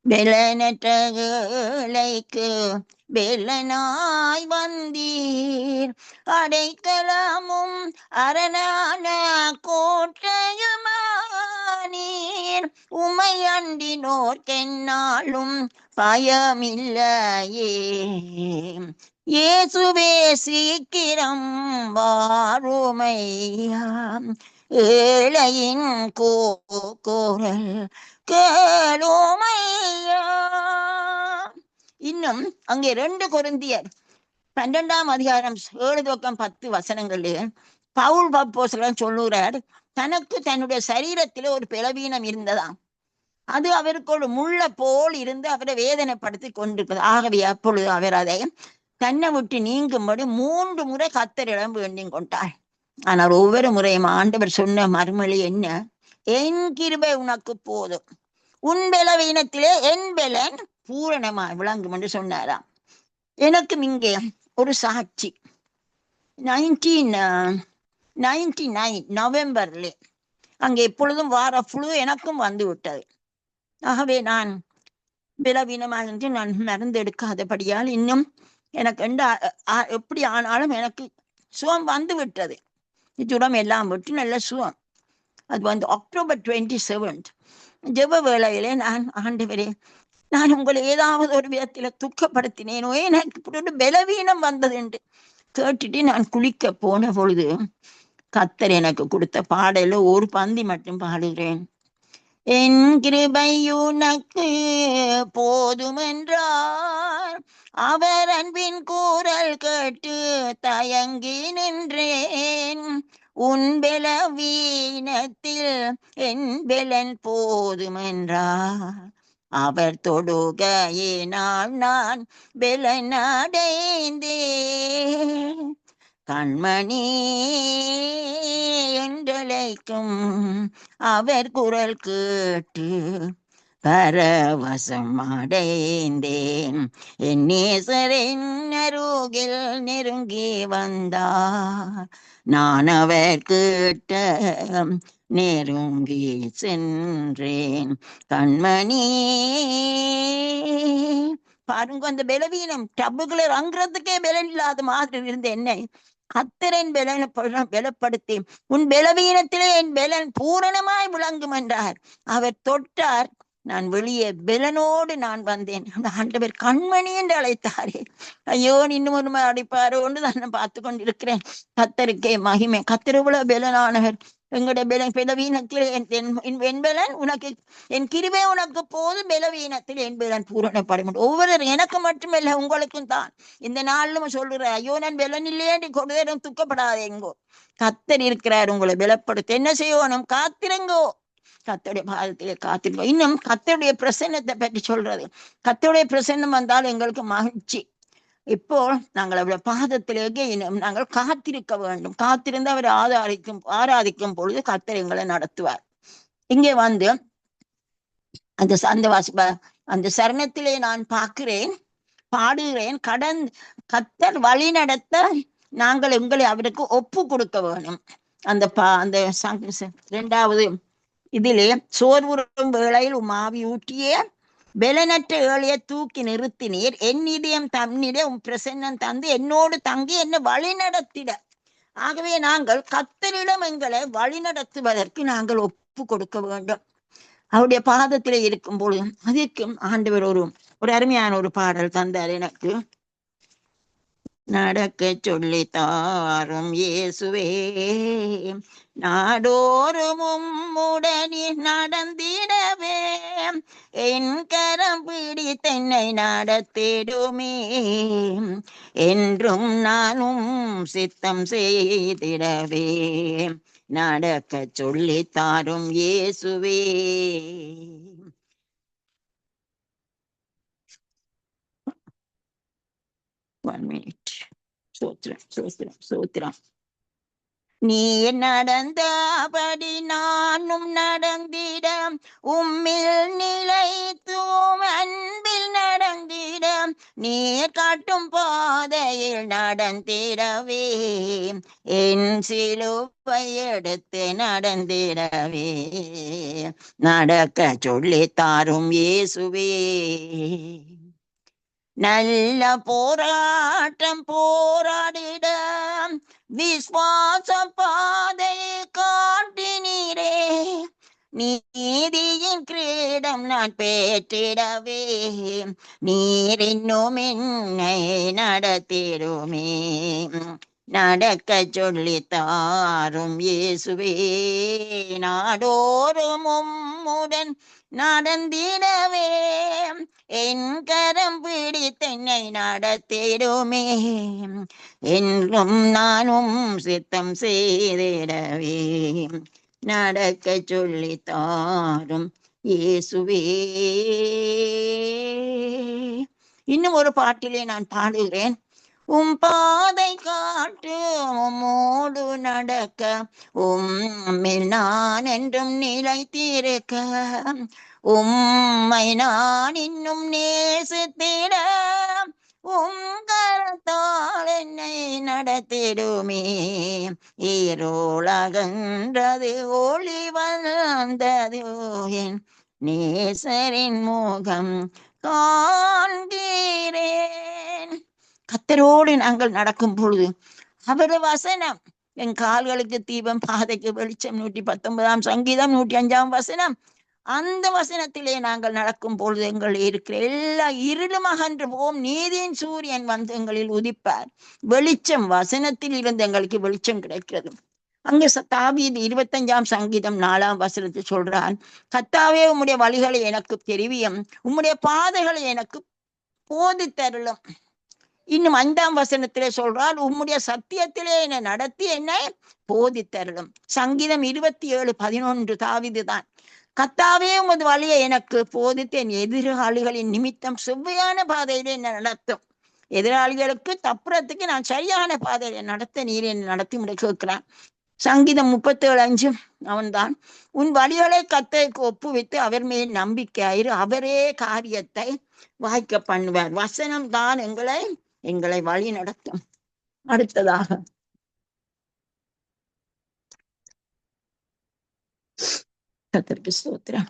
பலனற்றைக்கு வேலனாய் வந்தீர். அடைக்கலமும் அரணான கோட்டையுமானீர். உமை அண்டினோர்க்கென்னாலும் பயமில்லையே. இயேசுவே சீக்கிரம் வாருமையா. ஏழையின் கோரல் கேளுமையா. இன்னும் அங்கே 2 கொரிந்தியர் 12ஆம் அதிகாரம் 7-10 பவுல் அப்போஸ்தலன் சொல்லுகிறார், தனக்கு தன்னுடைய சரீரத்திலே ஒரு பலவீனம் இருந்ததாம். அது அவருக்கு ஒரு முள்ள போல் இருந்து அவரை வேதனைப்படுத்தி கொண்டிருக்கிறது. ஆகவே அப்பொழுது அவர் அதை தன்னை விட்டு நீங்கும்படி 3 முறை கர்த்தரிடம் வேண்டிக் கொண்டார். ஆனால் ஒவ்வொரு முறையும் ஆண்டவர் சொன்ன மறுமொழி என்ன? என் கிருபை உனக்கு போதும், உன் பலவீனத்திலே என் பலன் பூரணமாய் விளங்கும் என்று சொன்னாராம். எனக்கும் இங்கே ஒரு சாட்சி. 1999 நவம்பர்ல அங்கே எப்பொழுதும் வார ஃப்ளூ எனக்கும் வந்து விட்டது. ஆகவே நான் பலவீனமாக நான் மருந்து எடுக்காதபடியால் இன்னும் எனக்கு எப்படி ஆனாலும் எனக்கு சுகம் வந்து விட்டது. இச்சுடம் எல்லாம் விட்டு நல்ல சுகம். அது வந்து அக்டோபர் 27 ஜெப வேளையிலே நான், ஆண்டவரே, நான் உங்களை ஏதாவது ஒரு விதத்துல துக்கப்படுத்தினேனோ, எனக்கு இப்படி பலவீனம் வந்தது என்று கேட்டுட்டு நான் குளிக்க போன பொழுது கர்த்தர் எனக்கு கொடுத்த பாடல ஒரு பந்தி மட்டும் பாடுகிறேன். என் கிருபை உனக்கு போதுமென்றார், அவர் அன்பின் கூறல் கேட்டு தயங்கி நின்றேன். உன் பலவீனத்தில் என் பலன் போதுமென்றார், அவர் தொடுகையினால் நான் பலனடைந்தேன். கண்மணி என்றழைக்கும் அவர் குரல் கேட்டு பரவசம் அடைந்தேன். என் நேசரின் அருகில் நெருங்கி வந்தார். நான் அவர் கேட்ட நெருங்கி சென்றேன். கண்மணி பாருங்க, அந்த பலவீனம் டப்புகளை அங்குறதுக்கே பலன் இல்லாத மாதிரி இருந்த என்னை கத்தரின் பலப்படுத்தி உன் பலவீனத்திலே என் பலன் பூரணமாய் விளங்கும் என்றார். அவர் தொட்டார், நான் வெளியே பலனோடு நான் வந்தேன். அந்த ஆண்டவர் கண்மணி என்று அழைத்தாரே. ஐயோ, இன்னும் ஒரு அடிப்பாரோ ஒன்று தான் நான் பார்த்து கொண்டிருக்கிறேன். கத்தருக்கே மகிமை. கத்தர் இவ்வளவு பலனானவர். எங்களுடைய பலவீனத்தில் என் பலன் உனக்கு, என் கிருபை உனக்கு போது, பலவீனத்தில் என் பலன் பூரணப்படும். ஒவ்வொரு எனக்கு மட்டுமல்ல உங்களுக்கும் தான் இந்த நாளிலும் சொல்லுற. ஐயோ, நான் பலன் இல்லையே கொடுதேரும் துக்கப்படாதேங்கோ. கத்தர் இருக்கிறார் உங்களை பலப்படுத்த. என்ன செய்யணும்? காத்திருங்கோ. கத்தருடைய பாதத்திலே காத்திருக்கோ. இன்னும் கத்தருடைய பிரசன்னத்தை பற்றி சொல்றது. கத்தருடைய பிரசன்னம் வந்தால் எங்களுக்கு மகிழ்ச்சி. இப்போ நாங்கள் அவருடைய பாதத்திலேயே நாங்கள் காத்திருக்க வேண்டும். காத்திருந்து அவர் ஆராதிக்கும் பொழுது கத்தர் எங்களை நடத்துவார். இங்கே வந்து அந்த சரணத்திலே நான் பார்க்கிறேன், பாடுகிறேன். கத்தர் வழி நடத்த நாங்கள் எங்களை அவருக்கு ஒப்பு கொடுக்க வேணும். அந்த 2வது இதிலே சோர்வுறும் வேளையில் ஆவி ஊற்றிய பலனற்ற ஏழையை தூக்கி நிறுத்தினீர். என் இதயம் தன்னிட உன் பிரசன்னம் தந்து என்னோடு தங்கி என்னை வழி நடத்திட. ஆகவே நாங்கள் கத்தரிடம் எங்களை வழி நடத்துவதற்கு நாங்கள் ஒப்பு கொடுக்க வேண்டும். அவருடைய பாதத்திலே இருக்கும் பொழுது அதற்கும் ஆண்டவர் ஒரு அருமையான ஒரு பாடல் தந்தார் எனக்கு. நடக்க சொல்லி தாரும் இயேசுவே, நாடோறும் உம்முடனே நடந்திடவே, என் கரம் பிடித்தென்னை நடத்திடுமே, என்றும் நானும் சித்தம் செய்திடவே, நடக்க சொல்லி தாரும் இயேசுவே. One minute. சோத்திரம். நீ நடந்தபடி நானும் நடந்திட, உம்மில் நிலைத்தும் அன்பில் நடந்திட, நீ காட்டும் பாதையில் நடந்திடவே, என் சிலுவை எடுத்து நடந்திடவே, நடக்க சொல்லி தாரும் இயேசுவே. நல்ல போராட்டம் போராடிட விசுவாச பாதை காட்டினீரே, நீதியின் கிரீடம் நான் பெற்றிடவே, நீர் இன்னும் என்னை நடத்திடுமே, நடக்க சொல்லி தாரும் இயேசுவே. நாடோறும் உம்முடன் நடந்திடவே, என் கரம் பிடித்தென்னை நடத்திடுமே, என்றும் நானும் சித்தம் செய்திடவே, நடக்க சொல்லி தாரும் இயேசுவே. இன்னும் ஒரு பாட்டிலே நான் பாடுகிறேன். உம் பாதை காட்டு உம்மோடு நடக்க, உம்மில் நான் என்றும் நிலைத்திருக்க, உம்மை நான் இன்னும் நேசித்திட, உம் கரத்தால் என்னை நடத்திடுமே, ஈரோலகன்றது ஒளி வந்தது, என் நேசரின் முகம் காண்கிறேன். கத்தரோடு நாங்கள் நடக்கும் பொழுது அவருடைய வசனம் என் கால்களுக்கு தீபம், பாதைக்கு வெளிச்சம். 119ஆம் சங்கீதம் 105ஆம் வசனம். அந்த வசனத்திலே நாங்கள் நடக்கும் பொழுது எங்கள் இருக்கிற எல்லா இருளும் அகன்று போம், நீதியின் சூரியன் வந்து எங்களில் உதிப்பார். வெளிச்சம் வசனத்தில் இருந்து எங்களுக்கு வெளிச்சம் கிடைக்கிறது. அங்கே தாவீது 25ஆம் சங்கீதம் 4ஆம் வசனத்தில் சொல்றான், கர்த்தாவே உம்முடைய வழிகளை எனக்கு தெரிவியும், உம்முடைய பாதைகளை எனக்கு போதித்தருளும். இன்னும் 5ஆம் வசனத்திலே சொல்றால், உம்முடைய சத்தியத்திலே என்னை நடத்தி என்னை போதித்தருளும். சங்கீதம் 27:11 தாவீது தான். கர்த்தாவே உமது வழியை எனக்கு போதித்து என் எதிராளிகளின் நிமித்தம் செவ்வையான பாதையிலே என்னை நடத்தும். எதிராளிகளுக்கு தப்புறத்துக்கு நான் சரியான பாதையை நடத்த நீர் என்னை நடத்தி முடி கேட்கிறான். சங்கீதம் 37:5 அவன்தான். உன் வழிகளை கர்த்தருக்கு ஒப்புவித்து அவர் மேல் நம்பிக்கையாயிரு, அவரே காரியத்தை வாய்க்க பண்ணுவார். வசனம் தான் எங்களை வழி நடத்தும். அடுத்ததாக கர்த்தருக்கு ஸ்தோத்திரம்.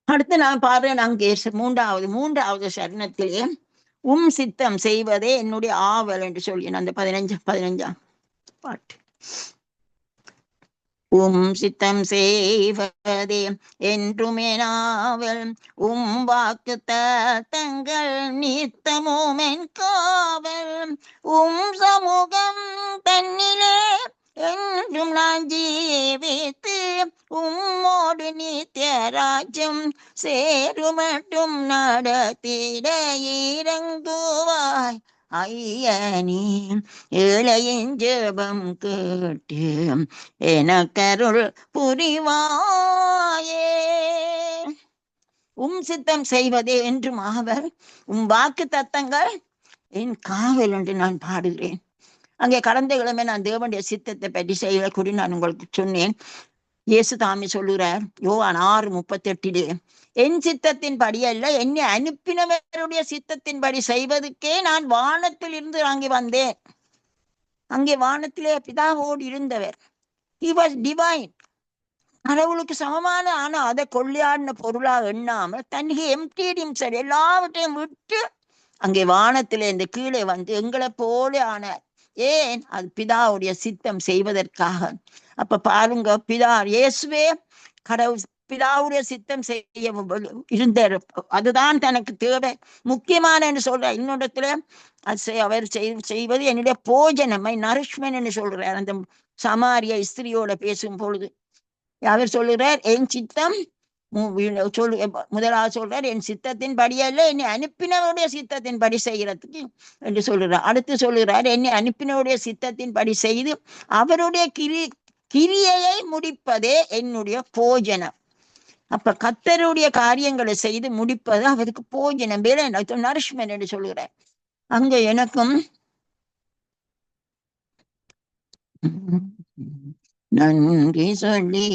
அடுத்து நான் பாடுறேன் அங்கே மூன்றாவது சரணத்திலே சித்தம் செய்வதே என்னுடைய ஆவல் என்று சொல்லி அந்த 15ஆம் பாட்டு. சித்தம் செய்வதே என்றுமே நாவல், வாக்கு தங்கள் நித்தமும் என் காவல், சமூகம் தன்னிலே என்றும் நான் ஜீவித்து உம்மோடு நித்திய ராஜ்யம் சேருமட்டும் நடத்திட இறங்குவாய் ஐயனே. ஏழையின் ஜெபம் கேட்டு எனக்கருள் புரிவாயே. சித்தம் செய்வதே என்றும் ஆவர், வாக்கு தத்தங்கள் என் காவல் என்று நான் பாடுகிறேன். அங்கே கடந்த கிழமை நான் தேவனுடைய சித்தத்தை பற்றி செய்யக்கூடி நான் உங்களுக்கு சொன்னேன். இயேசு தாமே சொல்லுகிறார் யோவான் 6:38, என் சித்தத்தின் படி அல்ல, என்னை அனுப்பினவருடைய சித்தத்தின் படி செய்வதற்கே நான் வானத்தில் இருந்து அங்கே வந்தேன். அங்கே வானத்திலே பிதாவோடு இருந்தவர், he was divine, கடவுளுக்கு சமமான. ஆனா அதை கொள்ளையாடின பொருளா எண்ணாம தன்னை எம்டிட் himself, எல்லாவற்றையும் விட்டு அங்கே வானத்திலே இந்த கீழே வந்து எங்களை போல ஆனார். ஏன்? அது பிதாவுடைய சித்தம் செய்வதற்காக. அப்ப பாருங்க, இயேசுவே கடவுள் பிதாவுடைய சித்தம் செய்ய இருந்த, அதுதான் தனக்கு தேவை முக்கியமான என்று சொல்ற. இன்னொருத்துல அவர் செய்வது என்னுடைய போஜனமை நரிஷ்மென்ட் என்று சொல்றார். அந்த சமாரிய ஸ்திரியோட பேசும் பொழுது அவர் சொல்லுகிறார், என் சித்தம் முதலாவது சொல்றார், என் சித்தத்தின் படியல்ல, என்னை அனுப்பினவருடைய சித்தத்தின் படி செய்யறதுக்கு என்று சொல்லுறார். அடுத்து சொல்லுகிறார், என்னை அனுப்பினவருடைய சித்தத்தின் படி செய்து அவருடைய கிரியையை முடிப்பதே என்னுடைய போஜனம். அப்ப கர்த்தருடைய காரியங்களை செய்து முடிப்பது அவருக்கு போஜனம், வேலை நரிஷ்மென்ட் என்று சொல்லுகிறார். அங்க எனக்கும் நன்றி சொல்லி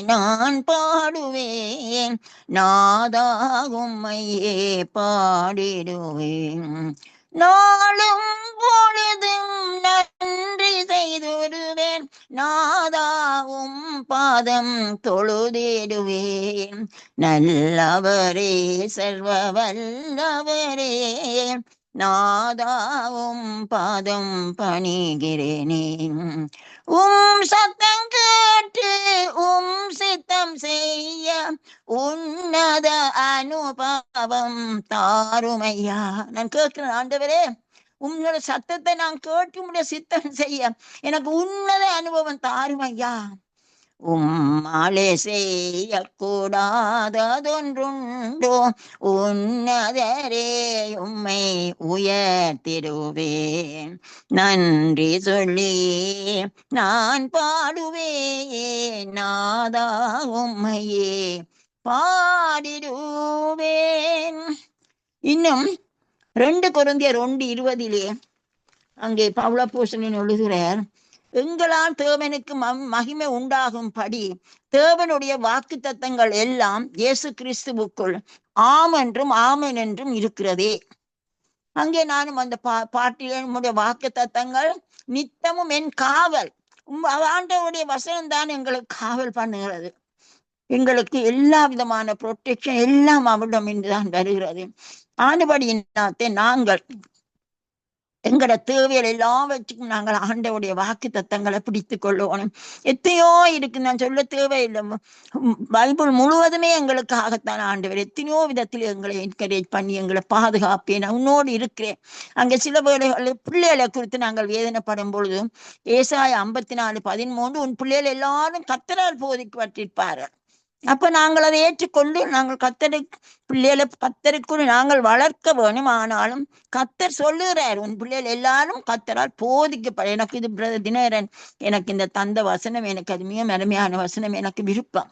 நான் பாடுவேன், நாதா உம்மையே பாடிடுவேன், நாளும் பொழுதும் நன்றி செய்துடுவேன், நாதாவும் பாதம் தொழுதிடுவேன், நல்லவரே சர்வ வல்லவரே, நாதாவும் பாதம் பணிகிறேனே, சத்தம் கேட்டு சித்தம் செய்ய உன்னத அனுபவம் தாருமையா. நான் கேட்கிறேன், ஆண்டவரே உங்களோட சத்தத்தை நான் கேட்டு உங்களுடைய சித்தம் செய்ய எனக்கு உன்னத அனுபவம் தாருமையா. உம்மாலே செய்யக்கூடாததொன்றுண்டோ, உன்னதரே உம்மை உயர்த்திடுவேன், நன்றி சொல்லி நான் பாடுவேன், நாதா உம்மையே பாடிடுவேன். இன்னும் 2 கொரிந்தியர் 1:20 அங்கே பவுலப்போஸ்தலன் எழுதுகிறார், எங்களால் தேவனுக்கு மகிமை உண்டாகும் படி தேவனுடைய வாக்கு தத்தங்கள் எல்லாம் இயேசு கிறிஸ்துவுக்குள் ஆம் என்றும் ஆமன் என்றும் இருக்கிறதே. அங்கே நானும் அந்த பாட்டிலே நம்முடைய வாக்கு தத்தங்கள் நித்தமும் என் காவல், ஆண்டவருடைய வசனம் தான் எங்களுக்கு காவல் பண்ணுகிறது. எங்களுக்கு எல்லா விதமான ப்ரொடெக்ஷன் எல்லாம் அவரிடம் தான் வருகிறது. ஆனபடியினாலே நாங்கள் எங்கட தேவைகள் எல்லாவற்றுக்கும் நாங்கள் ஆண்டவுடைய வாக்கு தத்தங்களை பிடித்து கொள்ளணும். எத்தனையோ இருக்கு, நான் சொல்ல தேவையில்லை. பைபிள் முழுவதுமே எங்களுக்காகத்தான் ஆண்டவர் எத்தனையோ விதத்தில் எங்களை என்கரேஜ் பண்ணி எங்களை பாதுகாப்பேன், நான் உன்னோடு இருக்கிறேன். அங்கே சில வேளைகள் பிள்ளைகளை குறித்து நாங்கள் வேதனைப்படும் பொழுது ஏசாயா 54:13 உன் பிள்ளைகள் எல்லாரும் கர்த்தரால் போதிக்கப்பட்டிருப்பார்கள். அப்ப நாங்கள் அதை ஏற்றுக்கொண்டு நாங்கள் கர்த்தருக்குள் நாங்கள் வளர்க்க வேணும். ஆனாலும் கர்த்தர் சொல்லுகிறார், உன் பிள்ளைகள் எல்லாரும் கர்த்தரால் போதிக்கப்பட. எனக்கு இது பிரதர் தினகரன் எனக்கு இந்த தந்த வசனம், எனக்கு அது மிக அருமையான வசனம், எனக்கு விருப்பம்.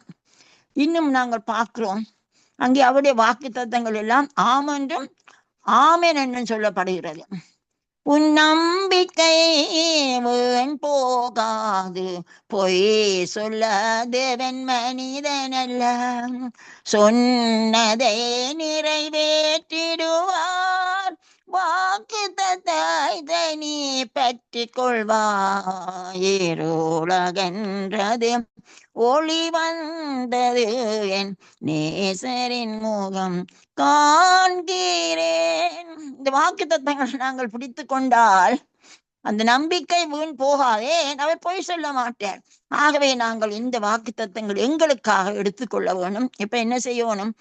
இன்னும் நாங்கள் பார்க்கிறோம் அங்கே அவருடைய வாக்கு தத்தங்கள் எல்லாம் ஆமென்றும் ஆமென் என்று சொல்லப்படுகிறது. உன் நம்பிக்கை வீண் போகாது, பொய் சொல்ல தேவன் மனிதனல்ல, சொன்னதை நிறைவேற்றிடுவார், வாக்கு தத்தை நீ பற்றி கொள்வாய். இருளகன்றது ஒளி வந்தது, என் நேசரின் முகம் காண்கிறேன். இந்த வாக்கு தத்தங்களை நாங்கள் பிடித்து கொண்டால் அந்த நம்பிக்கை வீண் போகாதே, அவர் பொய் சொல்ல மாட்டார். ஆகவே நாங்கள் இந்த வாக்கு தத்தங்கள் எங்களுக்காக எடுத்துக்கொள்ள வேணும். இப்ப என்ன செய்யணும்?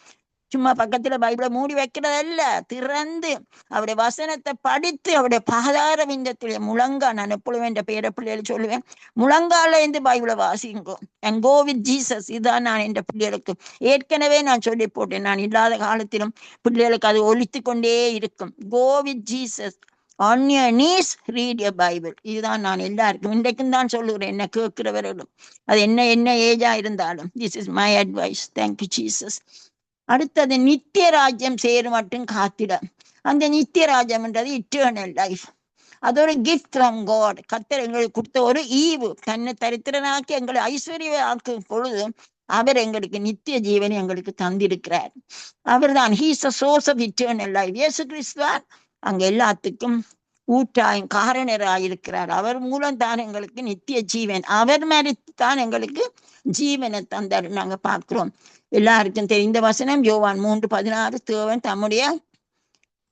சும்மா பக்கத்துல பைபிளை மூடி வைக்கிறதல்ல, திறந்து அவருடைய வசனத்தை படித்து அவருடைய பாதார விந்தத்திலே முழங்கா, நான் எப்பொழுதும் என்ற பேர பிள்ளைகள் சொல்லுவேன், முழங்கால இருந்து பைபிளை வாசிங்கோ அண்ட் கோ வித் ஜீசஸ். இதுதான் நான் என்ற பிள்ளைகளுக்கு ஏற்கனவே நான் சொல்லி போட்டேன். நான் இல்லாத காலத்திலும் பிள்ளைகளுக்கு அது ஒலித்து கொண்டே இருக்கும். Go with Jesus, on your knees read your Bible. இதுதான் நான் எல்லாருக்கும் இன்றைக்கும் தான் சொல்லுகிறேன், என்ன கேட்கிறவர்களும், அது என்ன ஏஜா இருந்தாலும். This is my advice. Thank you Jesus. அடுத்தது நித்திய ராஜ்யம் சேரும் மட்டும் காத்திட. அந்த நித்திய ராஜ்யம்ன்றது இட்டர்னல் லைஃப். அது ஒரு கிஃப்ட் ஃப்ரம் காட். கர்த்தர் எங்களுக்கு கொடுத்த ஒரு ஈவு. தன்னை தரித்திரனாக்கி எங்களை ஐஸ்வர்யாக்கும் பொழுது அவர் எங்களுக்கு நித்திய ஜீவனை எங்களுக்கு தந்திருக்கிறார். அவர் தான் he's a source of eternal life. இயேசு கிறிஸ்துவான் அங்க எல்லாத்துக்கும் ஊற்றாயும் காரணராயிருக்கிறார். அவர் மூலம் தான் எங்களுக்கு நித்திய ஜீவன். அவர் மரித்துத்தான் எங்களுக்கு ஜீவனை தந்தார். நாங்க பார்க்கிறோம். எல்லாருக்கும் தெரிந்த வசனம் யோவான் 3:16. தேவன் தம்முடைய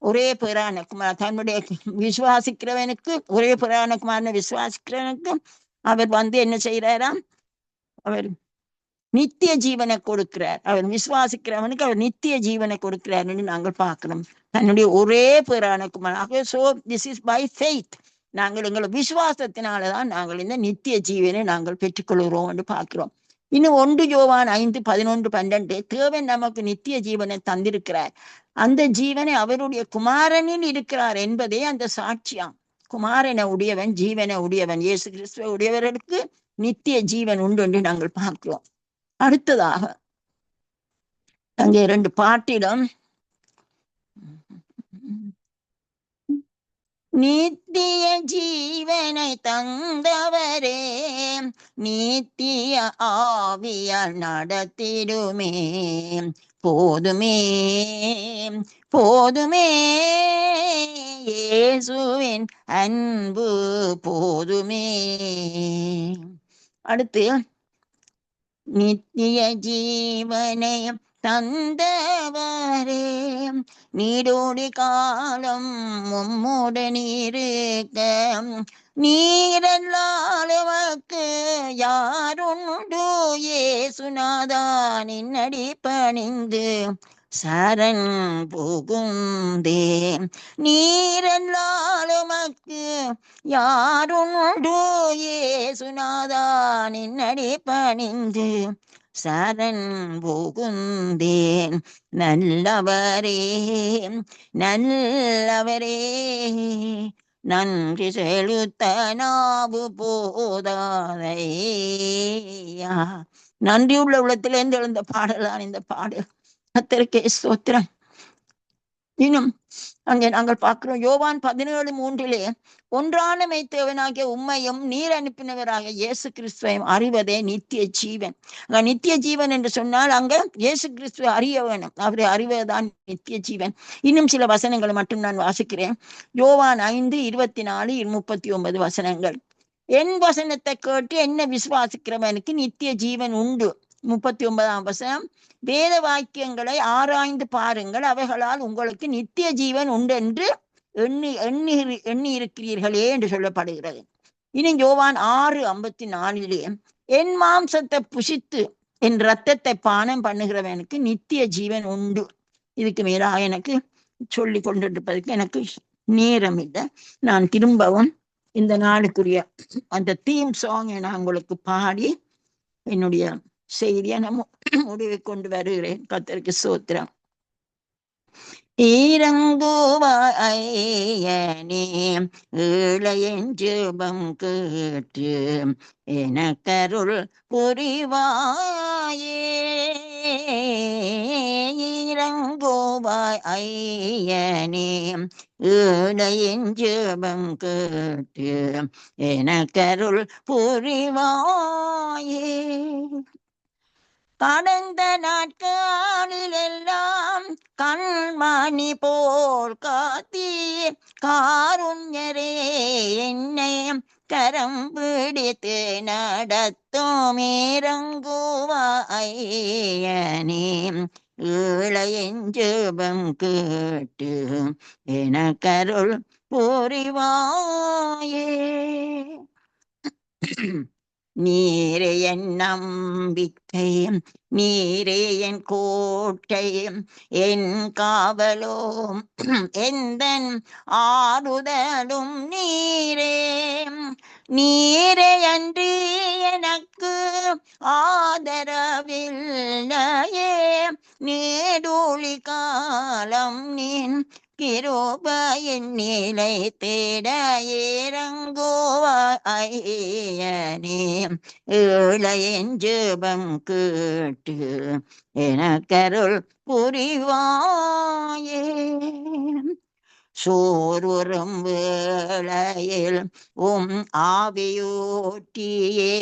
ஒரே பேரான குமார், தன்னுடைய விசுவாசிக்கிறவனுக்கு, ஒரே பேரான குமாரனை விசுவாசிக்கிறவனுக்கு அவர் என்ன செய்யறாராம்? அவர் நித்திய ஜீவனை கொடுக்கிறார். அவர் விசுவாசிக்கிறவனுக்கு அவர் நித்திய ஜீவனை கொடுக்கிறார் என்று நாங்கள் பார்க்கிறோம். தன்னுடைய ஒரே பேரான குமார். So this is by faith. நாங்கள் எங்களை விசுவாசத்தினாலதான் நாங்கள் இந்த நித்திய ஜீவனை நாங்கள் பெற்றுக்கொள்கிறோம் என்று பார்க்கிறோம். இன்னும் 1 யோவான் 5:11-12 தேவன் நமக்கு நித்திய ஜீவனை தந்திருக்கிறார். அந்த ஜீவனை அவருடைய குமாரனில் இருக்கிறார் என்பதே அந்த சாட்சியாம். குமாரனை உடையவன் ஜீவனை உடையவன். இயேசு கிறிஸ்துவை உடையவர்களுக்கு நித்திய ஜீவன் உண்டு என்று நாங்கள் பார்க்கிறோம். அடுத்ததாக அங்கே 2 பாட்டிடம் நித்திய ஜீவனை தந்தவரே, நித்திய ஆவியால் நடத்திடுமே, போதுமே போதுமே இயேசுவின் அன்பு போதுமே. அடுத்து நித்திய ஜீவனை தந்தவரே, நீடோடி காலம் உம்முடன் இருக்க, நீரல்லாதவர்க்கு யாருண்டு, இயேசுநாதா நின்னடி பணிந்து சரண் புகுந்தே, நீரல்லாதவர்க்கு யாருண்டு, இயேசுநாதா நின்னடி பணிந்து சரண் புகுந்தேன். நல்லவரே நல்லவரே, நன்றி செலுத்த நாவு போதாதையா. நன்றியுள்ள உள்ளத்திலிருந்து எழுந்த பாடலாம் இந்த பாடல். கர்த்தருக்கே ஸ்தோத்திரம். இன்னும் அங்கே நாங்கள் பார்க்கிறோம் யோவான் 17:3 ஒன்றான மெய்த்தேவனாகிய உம்மையும் நீர் அனுப்பினவராக இயேசு கிறிஸ்துவையும் அறிவதே நித்திய ஜீவன். அங்க நித்திய ஜீவன் என்று சொன்னால் அங்க இயேசு கிறிஸ்துவை அறிய வேணும். அவரை அறிவதுதான் நித்திய ஜீவன். இன்னும் சில வசனங்களை மட்டும் நான் வாசிக்கிறேன். யோவான் 5:24-39 வசனங்கள். என் வசனத்தை கேட்டு என்ன விசுவாசிக்கிறவனுக்கு நித்திய ஜீவன் உண்டு. 39ஆம் வசனம், வேத வாக்கியங்களை ஆராய்ந்து பாருங்கள், அவைகளால் உங்களுக்கு நித்திய ஜீவன் உண்டு என்று எண்ணி இருக்கிறீர்களே என்று சொல்லப்படுகிறது. இனி யோவான் 6:54 என் மாம்சத்தை புசித்து என் இரத்தத்தை பானம் பண்ணுகிறவனுக்கு நித்திய ஜீவன் உண்டு. இதுக்கு மேலாக எனக்கு சொல்லி கொண்டிருப்பதற்கு எனக்கு நேரம் இல்லை. நான் திரும்பவும் இந்த நாளுக்குரிய அந்த தீம் சாங்கை நான் உங்களுக்கு பாடி என்னுடைய செய்தியை நான் முடிவை கொண்டு வருகிறேன். கர்த்தருக்கு ஸ்தோத்திரம். இறங்குவாய் ஐயனே, ஏழையின் ஜெபம் கேட்டு எனக்கருள் புரிவாயே. இறங்குவாய் ஐயனே, ஏழையின் ஜெபம் கேட்டு எனக்கருள் புரிவாயே. கடந்த நாட்களில் எல்லாம் கண்மணி போல் காத்தீர் காருண்யரே, என்னை கரம் பிடித்து நடத்தும் இறங்குவாயனே, ஏழையின் ஜெபம் கேட்டு எனக்கருள் புரிவாயே. நீரே என் நம்பிக்கை, நீரே என் கோட்டை, என் காவலும் எந்தன் ஆறுதலும் நீரே. நீரே அன்றி எனக்கு ஆதரவில்லையே, நீடூழி காலம் நீன் கிருபையின் நிலை தேட இறங்குவாயனே, ஏழையின் ஜெபம் கேட்டு எனக்கருள் புரிவாயே. சோர்வரும் வேளையில் ஆவியூட்டியே,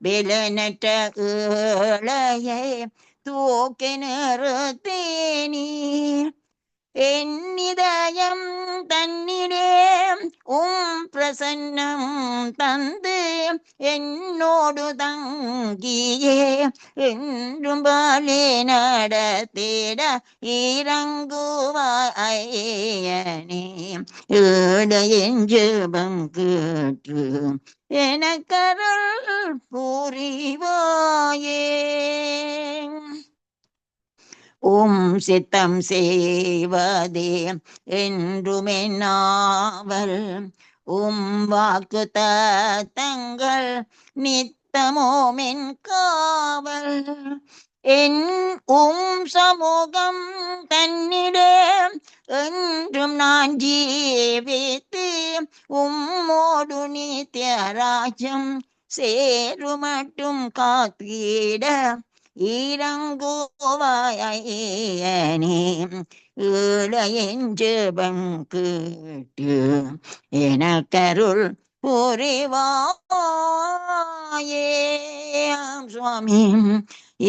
பெலனற்ற ஏழையை தூக்கி நிறுத்தேனீர். என் இதயம் தன்னிலே பிரசன்னம் தந்து என்னோடு தங்கியே என்றும் பலி நடத்திட இறங்குவாயனே, ஏழையின் ஜெபம் கேட்டு எனக்கருள் புரிவாயே. சித்தம் செய்வதே என்றுமே நாவல், வாக்கு தத்தங்கள் நித்தமோமென் காவல். என் சமூகம் தன்னிலே என்றும் நான் ஜீவித்து உம்மோடு நித்யராஜ்யம் சேருமட்டும் காத்திட இறங்குவாயனே, ஏழையின் ஜெபம் கேட்டு எனக்கருள் புரிவாயே. சுவாமி,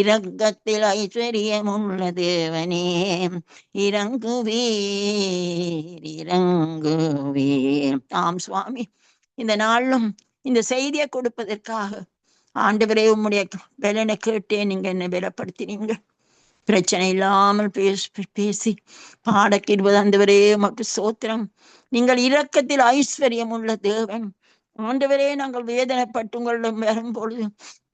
இரக்கத்தில் ஐஸ்வர்யமுள்ள தேவனே, இறங்குவீர் இறங்குவீர். ஆம் சுவாமி, இந்த நாளும் இந்த செய்தியை கொடுப்பதற்காக ஆண்டவரே உம்முடைய பலனை கேட்டேன். நீங்க என்னை பலப்படுத்தினீங்க. பிரச்சனை இல்லாமல் பேசி பாடக்கிடுவது ஆண்டவரே உமக்கு சோத்திரம். நீங்கள் இரக்கத்தில் ஐஸ்வர்யம் உள்ள தேவன். ஆண்டவரே, நாங்கள் வேதனைப்பட்டு உங்களிடம் வரும்பொழுது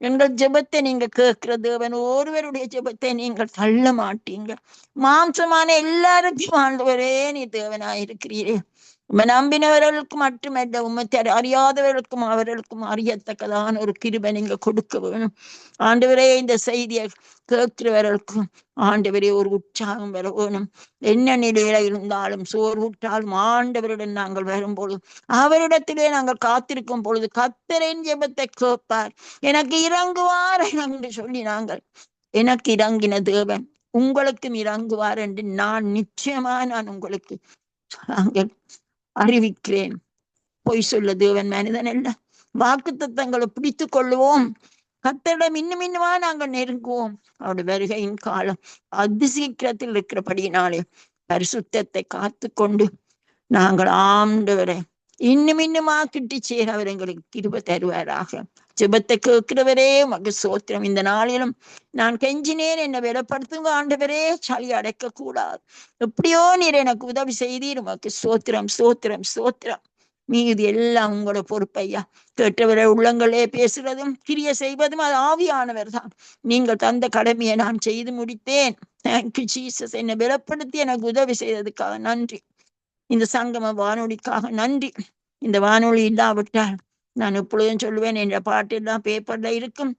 எங்கள் ஜெபத்தை நீங்க கேட்கிற தேவன். ஒருவருடைய ஜெபத்தை நீங்கள் தள்ள மாட்டீங்க. மாம்சமான எல்லாருக்கும் ஆண்டவரே நீ தேவனாயிருக்கிறீரே. நம்பினவர்களுக்கு மட்டுமல்ல, உண்மை அறியாதவர்களுக்கும் அவர்களுக்கும் அறியத்தக்கதான ஒரு கிருபை நீங்க கொடுக்க வேணும் ஆண்டவரே. இந்த செய்தியை கேட்கிறவர்களுக்கும் ஆண்டவரே ஒரு உற்சாகம் வர வேணும். என்ன நிலையில இருந்தாலும் சோர்வுற்றாலும் ஆண்டவரிடம் நாங்கள் வரும்பொழுது, அவரிடத்திலே நாங்கள் காத்திருக்கும் பொழுது கர்த்தரின் ஜெபத்தை கேட்பார், எனக்கு இறங்குவார் என்று சொல்லி நாங்கள், எனக்கு இறங்கின தேவன் உங்களுக்கும் இறங்குவார் என்று நான் நிச்சயமா நான் உங்களுக்கு நாங்கள் அறிவிக்கிறேன். பொய் சொல்ல தேவன் மனிதன் அல்ல. வாக்கு தத்தங்களை பிடித்து கொள்ளுவோம். கர்த்தரிடம் இன்னுமா நாங்கள் நெருங்குவோம். அவருடைய வருகையின் காலம் அதிசீக்கிரத்தில் இருக்கிறபடியினாலே பரிசுத்தத்தை காத்து கொண்டு நாங்கள் ஆண்டவரை இன்னுமா கிட்டி சேர அவர் எங்களுக்கு கிருபை தருவாராக. ஜெபத்தை கேட்கிறவரே மக சோத்திரம். இந்த நாளிலும் நான் கெஞ்சினேன், என்னை வெளிப்படுத்துங்க ஆண்டவரே, சளி அடைக்க கூடாது. எப்படியோ நீர் எனக்கு உதவி செய்தீர். உமக்கு சோத்திரம் சோத்திரம் சோத்திரம். மீது எல்லாம் உங்களோட பொறுப்பையா. கேட்டவரை உள்ளங்களே பேசுறதும் கிரிய செய்வதும் அது ஆவியானவர் தான். நீங்கள் தந்த கடமையை நான் செய்து முடித்தேன். Thank you Jesus. என்னை வெளிப்படுத்தி எனக்கு உதவி செய்ததுக்காக நன்றி. இந்த சங்கம வானொலிக்காக நன்றி. இந்த வானொலி இல்லாவிட்டால் நான் எப்பொழுதும் சொல்லுவேன், என்ற பாட்டு எல்லாம் பேப்பர்ல இருக்கும்.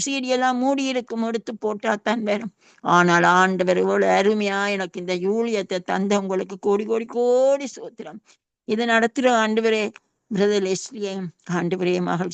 சீடி எல்லாம் மூடி இருக்கும், எடுத்து போட்டா தான் வரும். ஆனால் ஆண்டவர் இவ்வளவு அருமையா எனக்கு இந்த ஊழியத்தை தந்த உங்களுக்கு கோடி கோடி கோடி சோத்திரம். இதை நடத்துற ஆண்டவரே பிரதர் லெஸ்லியை, ஆண்டவரே மகள்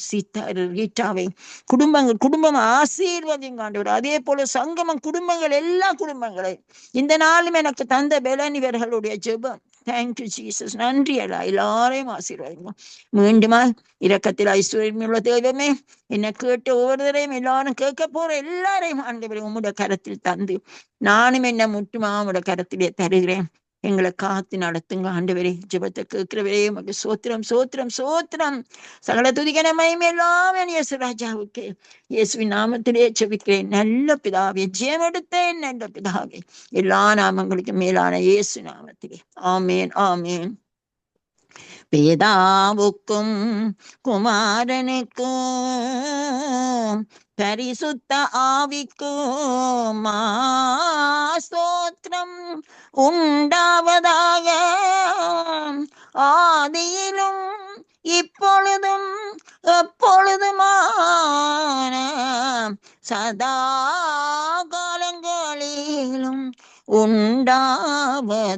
ரீட்டாவை, குடும்பம் ஆசீர்வதிங்க ஆண்டவர். அதே போல சங்கமம் குடும்பங்கள், எல்லா குடும்பங்களை இந்த நாளும் எனக்கு தந்த பலன் இவர்களுடைய ஜெபம். Thank you Jesus. நன்றி அல்லா, எல்லாரையும் ஆசீர்வதிங்க. மீண்டுமா இரக்கத்தில் ஐஸ்வர்யம் உள்ள தெய்வமே, என்னை கேட்டு ஒவ்வொருத்தரையும், எல்லாரும் கேட்க போற எல்லாரையும் ஆண்டவரே உம்முடைய கரத்தில் தந்து நானும் என்ன முட்டுமா உம்முடைய கரத்திலே தருகிறேன். எங்களை காத்து நடத்துங்க ஆண்டவரே. ஜெபத்தை கேட்கிறவரே உமக்கு சோத்திரம் சோத்திரம் சோத்திரம். சகல துதிகன மகிமை எல்லாம் இயேசு ராஜாவுக்கு. இயேசுவின் நாமத்திலே ஜெபிக்கிறேன் நல்ல பிதாவே, ஜெயம் எடுத்தேன் நல்ல பிதாவே. எல்லா நாமங்களுக்கு மேலான இயேசு நாமத்திலே ஆமேன் ஆமேன். பிதாவுக்கும் குமாரனுக்கும் பரிசுத்த ஆவிக்கும் ஸ்தோத்திரம் உண்டாவதாக, ஆதியிலும் இப்பொழுதும் எப்பொழுதுமான சதா காலங்களிலும் உண்டாவதாக.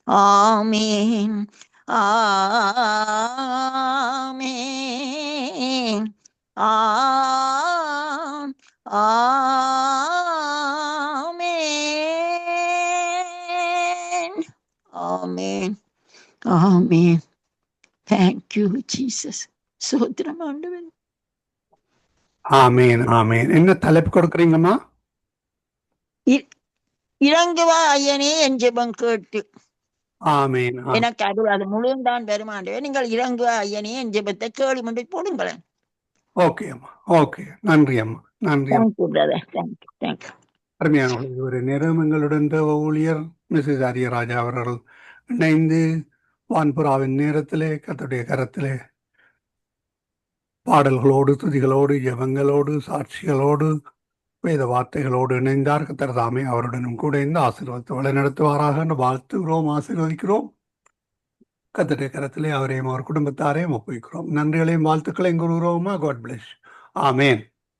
ஆமேன் ஆமேன் ஆமேன் ஆமேன் ஆமேன். Thank you Jesus. சோத்திரம் ஆண்டவன். ஆமேன் ஆமேன். என்ன தலைப்பு கொடுக்குறீங்கம்மா? இறங்குவா ஐயனே என் ஜெபம் கேட்டு. ஆமேன். எனக்கு அது முழுந்தான் வருமாண்டே. நீங்கள் இறங்குவா ஐயனே என் ஜெபத்தை கேள்வி முடி போடுங்களேன். ஓகே அம்மா, ஓகே. நன்றி அம்மா, நன்றி. அருமையான ஒரு நேரம் எங்களுடன் ஊழியர் மிஸ்ஸஸ் ஆரியராஜா அவர்கள் இணைந்து வான்புறாவின் நேரத்திலே கர்த்தருடைய கரத்திலே பாடல்களோடு, துதிகளோடு, ஜெபங்களோடு, சாட்சிகளோடு, வேத வார்த்தைகளோடு இணைந்தார். கர்த்தர் தாமே அவருடனும் கூட இந்த ஆசீர்வாதத்தை வழிநடத்துவாராக என்று வாழ்த்துகிறோம், ஆசீர்வதிக்கிறோம். கர்த்தருடைய கரத்திலே அவரையும் அவர் குடும்பத்தாரையும் ஒப்புவிக்கிறோம். நன்றிகளையும் வாழ்த்துக்களையும் கூறுகிறோமா. God plus. ஆமேன்.